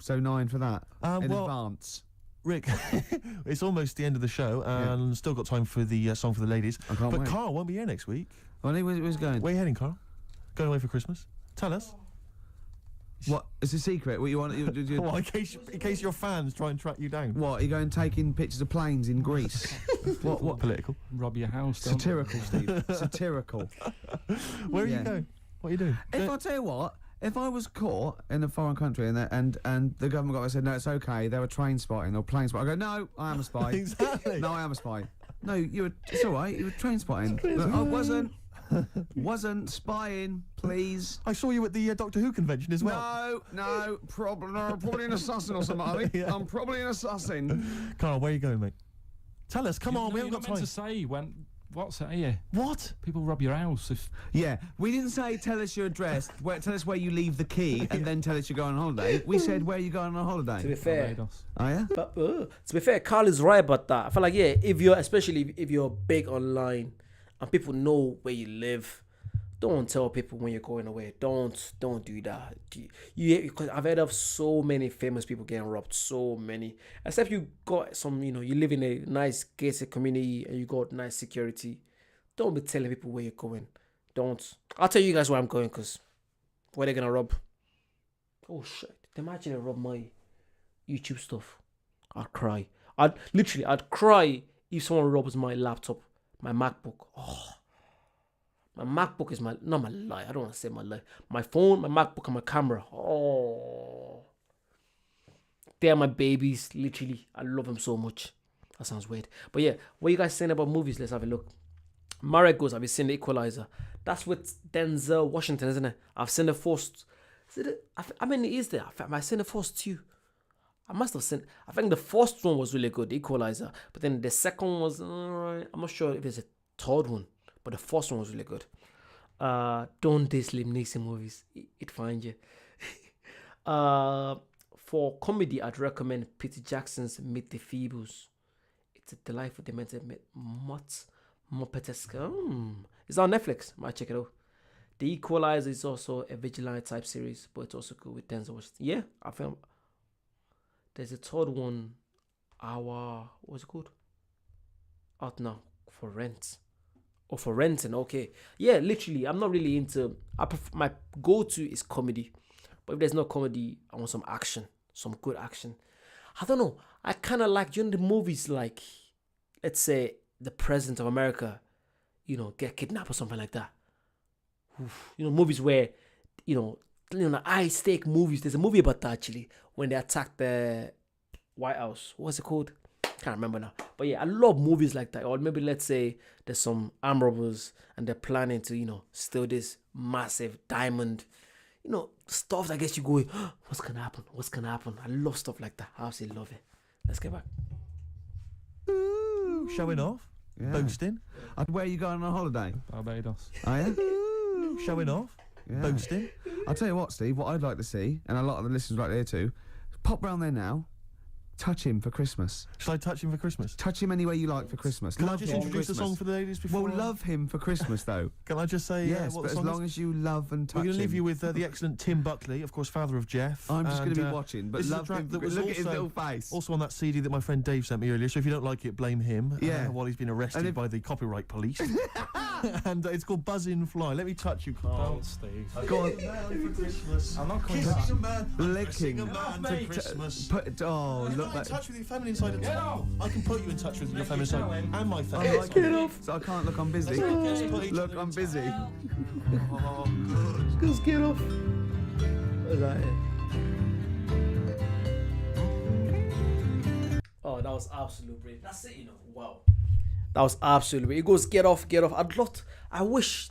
S2: So 9 for that. In
S3: well,
S2: advance.
S3: Rick, it's almost the end of the show and still got time for the song for the ladies.
S2: I can't wait.
S3: Carl won't be here next week.
S2: Well, where's he going?
S3: Where are you heading, Carl? Going away for Christmas? Tell us.
S2: What? It's a secret. What you want?
S3: Well, in case your fans try and track you down.
S2: What? Are you going taking pictures of planes in Greece? What?
S3: Political.
S4: Rob your house.
S2: Satirical, Steve. Satirical.
S3: Where are you going? What are you doing?
S2: If I tell you what, if I was caught in a foreign country and the government got said no, it's okay, they were train spotting or plane spotting, I go no, I am a spy.
S3: Exactly.
S2: No, I am a spy. No, it's all right. You were train spotting. I wasn't spying, please.
S3: I saw you at the Doctor Who convention as well.
S2: No, probably an assassin or something. I think. Yeah. I'm probably an assassin.
S3: Carl, where are you going, mate? Tell us. Come on, we haven't got time.
S4: To say when. What's that here?
S3: What?
S4: People rob your house.
S2: Yeah, we didn't say tell us your address. Tell us where you leave the key, and then tell us you're going on holiday. We said where you going on holiday.
S1: To be fair,
S2: But,
S1: to be fair, Carl is right about that. I feel like especially if you're big online and people know where you live, don't tell people when you're going away. Don't do that. Because I've heard of so many famous people getting robbed. So many. Except you got some, you live in a nice gated community and you got nice security. Don't be telling people where you're going. Don't. I'll tell you guys where I'm going because where they're gonna rob. Oh shit! Imagine they rob my YouTube stuff. I'd cry. I'd cry if someone robs my laptop, my MacBook. Oh. My MacBook is not my life. I don't want to say my life. My phone, my MacBook, and my camera. Oh, they're my babies. Literally, I love them so much. That sounds weird, but yeah. What you guys saying about movies? Let's have a look. Marek goes, have you seen The Equalizer? That's with Denzel Washington, isn't it? I've seen the first. Is it? I mean, it is there. I've seen the first two. I must have seen. I think the first one was really good, The Equalizer. But then the second one was alright. I'm not sure if there's a third one, but the first one was really good. Don't diss Liam Neeson movies. It find you. For comedy, I'd recommend Peter Jackson's Meet the Feebles. It's a delightful, demented Muppetesque. It's on Netflix. Might check it out. The Equalizer is also a vigilante type series, but it's also good with Denzel Washington. Yeah, I found. There's a third one. What's it called? Out now for rent. Or for renting. Okay. Yeah, literally. I'm not really into. My go-to is comedy, but if there's no comedy, I want some action, some good action. I don't know. I kind of like, the movies like, let's say, the President of America, get kidnapped or something like that. Oof. Movies where, high stake movies. There's a movie about that actually, when they attacked the White House. What's it called? Can't remember now. But yeah, I love movies like that. Or maybe let's say there's some armed robbers and they're planning to, steal this massive diamond. Stuff that gets you going, what's gonna happen? What's gonna happen? I love stuff like that. I absolutely love it. Let's get back.
S3: Ooh, showing off. Yeah. Boasting.
S2: Where are you going on holiday?
S4: Barbados.
S2: Are you?
S3: Showing off. Yeah. Boasting.
S2: I'll tell you what, Steve, what I'd like to see, and a lot of the listeners right there too, pop round there now, touch him for Christmas.
S3: Shall I touch him for Christmas?
S2: Touch him any way you like for Christmas.
S3: Can I just introduce the song for the ladies before?
S2: Well, love him for Christmas, though.
S3: Can I just say
S2: yes,
S3: what
S2: but
S3: the song
S2: as long as you love and touch him.
S3: We're going to leave you with the excellent Tim Buckley, of course, father of Jeff.
S2: I'm just going to be watching, but love him.
S3: That was
S2: look at his little face.
S3: Also on that CD that my friend Dave sent me earlier, so if you don't like it, blame him.
S2: Yeah.
S3: While he's been arrested by the copyright police. And it's called Buzz in Fly. Let me touch you, Carl.
S4: Don't, Steve.
S3: Go on. For Christmas.
S4: I'm not coming
S3: Kissing
S4: back.
S3: a man,
S2: licking
S3: a man for Christmas.
S2: Look
S3: Not in touch with your feminine side at all. I can put you in touch with your feminine side and my feminine
S2: I
S3: side.
S2: get off. So I can't look. I'm busy. Look, I'm busy.
S1: Just get off. What's that? Oh, that was absolute brilliant. That's it, Wow. That was absolutely brilliant. It goes, get off. I wish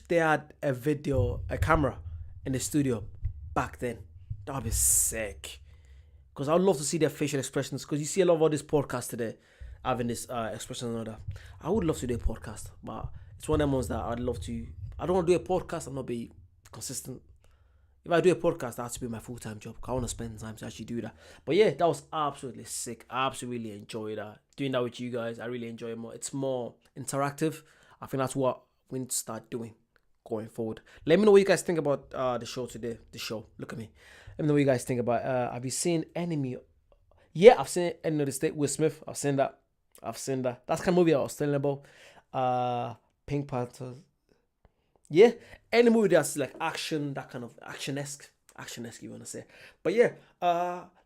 S1: they had a camera in the studio back then. That would be sick. Because I would love to see their facial expressions. Because you see a lot of all this podcast today having this expression and all that. I would love to do a podcast, but it's one of them ones that I'd love to. I don't want to do a podcast and not be consistent. If I do a podcast, that has to be my full-time job. I want to spend time to actually do that. But yeah, that was absolutely sick. I absolutely enjoyed that. Doing that with you guys, I really enjoy it more. It's more interactive. I think that's what we need to start doing going forward. Let me know what you guys think about the show today. The show. Look at me. Let me know what you guys think about. Have you seen Enemy? Yeah, I've seen Enemy of the State with Smith. I've seen that. That's the kind of movie I was telling about. Pink Panthers. Yeah, any movie that's like action, that kind of action-esque you want to say. But yeah,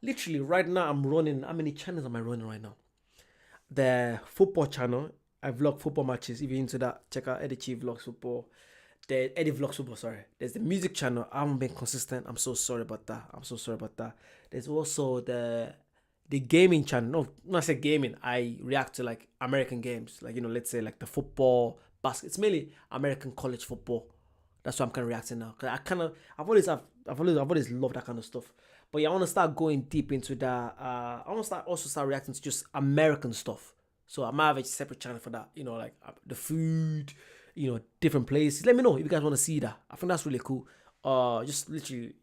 S1: literally right now I'm running. How many channels am I running right now? The football channel. I vlog football matches. If you're into that, check out Eddie Chief Vlogs Football. Eddie Vlogs Football, sorry. There's the music channel. I haven't been consistent. I'm so sorry about that. There's also the gaming channel. No, not I say gaming. I react to like American games. Like, let's say like the football, basket. It's mainly American college football. That's what I'm kind of reacting now. Cause I've always loved that kind of stuff. But yeah, I want to start going deep into that. I want to start reacting to just American stuff. So I might have a separate channel for that. Like the food, different places. Let me know if you guys want to see that. I think that's really cool. Just literally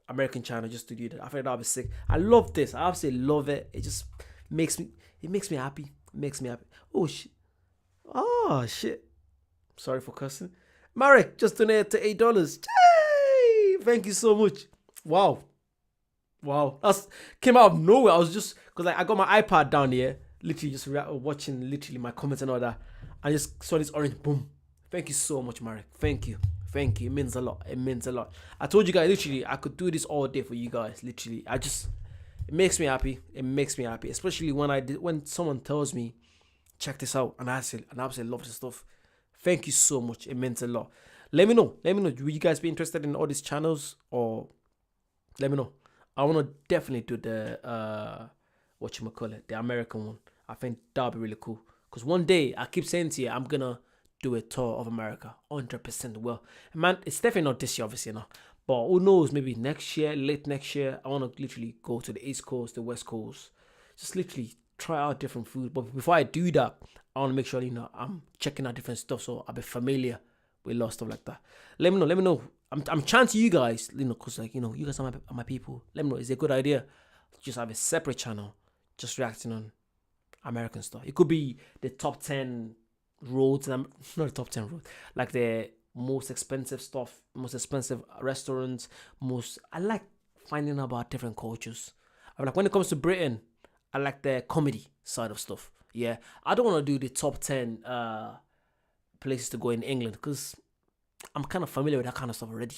S1: American channel just to do that. I think that'll be sick. I love this. I absolutely love it. It just makes me happy. Oh shit. Sorry for cussing. Marek just donated to $8. Yay! Thank you so much. Wow. That's came out of nowhere. I was just because I got my iPad down here, literally just watching literally my comments and all that. I just saw this orange boom. Thank you so much, Marek. Thank you. It means a lot. I told you guys literally I could do this all day for you guys. Literally, it makes me happy. Especially when someone tells me, check this out, and I absolutely love this stuff. Thank you so much. It meant a lot. Let me know. Will you guys be interested in all these channels, or let me know. I want to definitely do the the American one. I think that'll be really cool. Because one day, I keep saying to you, I'm gonna do a tour of America, 100%. Well, man, it's definitely not this year, obviously, but who knows? Maybe next year, late next year, I want to literally go to the East Coast, the West Coast, just literally try out different food. But before I do that, I want to make sure I'm checking out different stuff, so I'll be familiar with a lot of stuff like that. Let me know. I'm trying to you guys, because you guys are my people. Let me know, is it a good idea to just have a separate channel just reacting on American stuff? It could be the top 10 roads, and not the top 10 roads, like the most expensive stuff, most expensive restaurants. I like finding out about different cultures. I like when it comes to Britain, I like the comedy side of stuff. Yeah, I don't want to do the top 10 places to go in England, because I'm kind of familiar with that kind of stuff already.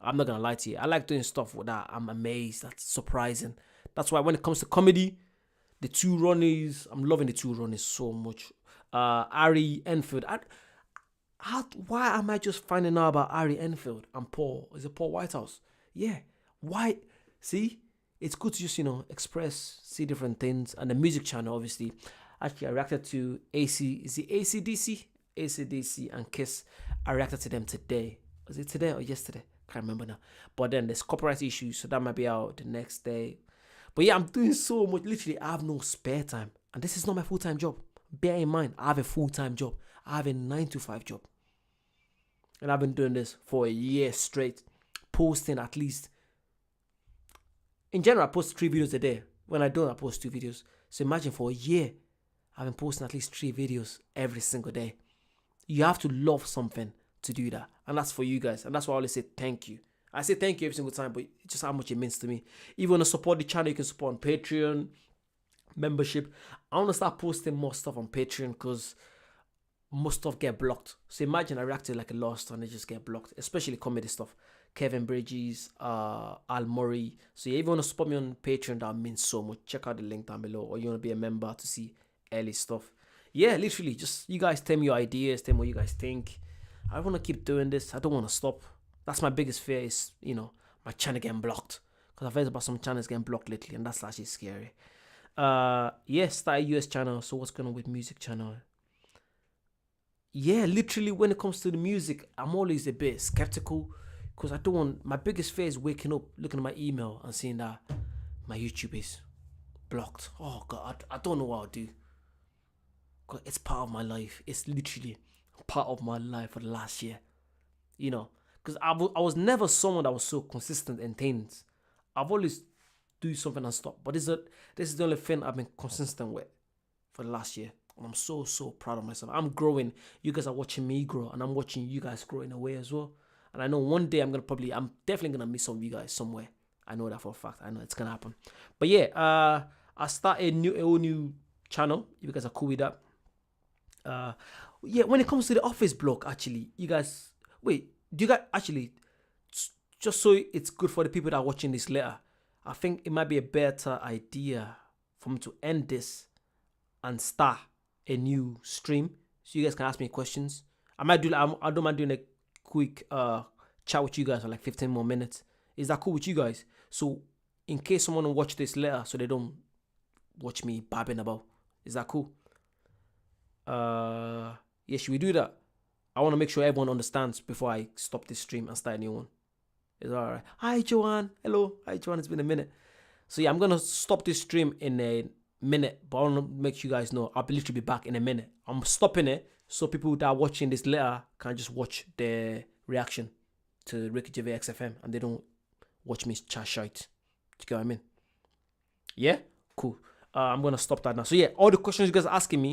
S1: I'm not gonna lie to you. I like doing stuff with that. I'm amazed. That's surprising. That's why when it comes to comedy, the two Ronnies, I'm loving the two Ronnies so much. Ari Enfield. Why am I just finding out about Ari Enfield and Paul? Is it Paul Whitehouse? Yeah. Why? See, it's good to just express, see different things. And the music channel, obviously. Actually, I reacted to ACDC and Kiss. I reacted to them today. Was it today or yesterday? Can't remember now. But then there's copyright issues, so that might be out the next day. But yeah, I'm doing so much. Literally, I have no spare time. And this is not my full-time job. Bear in mind, I have a full-time job. I have a 9-to-5 job. And I've been doing this for a year straight. Posting at least... In general, I post 3 videos a day. When I don't, I post 2 videos. So imagine for a year, I've been posting at least 3 videos every single day. You have to love something to do that. And that's for you guys. And that's why I always say thank you. I say thank you every single time, but just how much it means to me. If you want to support the channel, you can support on Patreon, membership. I want to start posting more stuff on Patreon, because most stuff get blocked. So imagine I reacted like a lost and they just get blocked, especially comedy stuff. Kevin Bridges, Al Murray. So yeah, if you want to support me on Patreon, that means so much. Check out the link down below, or you want to be a member to see early stuff. Yeah, literally, just you guys tell me your ideas, tell me what you guys think. I want to keep doing this. I don't want to stop. That's my biggest fear is, my channel getting blocked. Because I've heard about some channels getting blocked lately, and that's actually scary. Start a US channel. So what's going on with music channel? Yeah, literally, when it comes to the music, I'm always a bit skeptical, because I don't want... My biggest fear is waking up, looking at my email and seeing that my YouTube is blocked. Oh, God, I don't know what I'll do. God, it's part of my life. It's literally part of my life for the last year. Because I was never someone that was so consistent in things. I've always do something and stop. But this is the only thing I've been consistent with for the last year. And I'm so proud of myself. I'm growing. You guys are watching me grow. And I'm watching you guys grow in a way as well. And I know one day I'm definitely going to meet some of you guys somewhere. I know that for a fact. I know it's going to happen. But yeah, I start a whole new channel. If you guys are cool with that. Yeah, when it comes to the office block, actually, you guys... Wait, do you guys... Actually, just so it's good for the people that are watching this later, I think it might be a better idea for me to end this and start a new stream, so you guys can ask me questions. I don't mind doing a quick chat with you guys for like 15 more minutes. Is that cool with you guys? So in case someone will watch this later, so they don't watch me babbling about. Is that cool? Yeah, should we do that? I want to make sure everyone understands before I stop this stream and start a new one. Is that alright? Hi, Joanne. Hello. Hi, Joanne. It's been a minute. So yeah, I'm going to stop this stream in a minute, but I want to make you guys know I'll literally be back in a minute. I'm stopping it so people that are watching this later can just watch the reaction to Ricky Gervais XFM and they don't watch me chat shite. Do you get what I mean? Yeah? Cool. I'm going to stop that now. So yeah, all the questions you guys are asking me,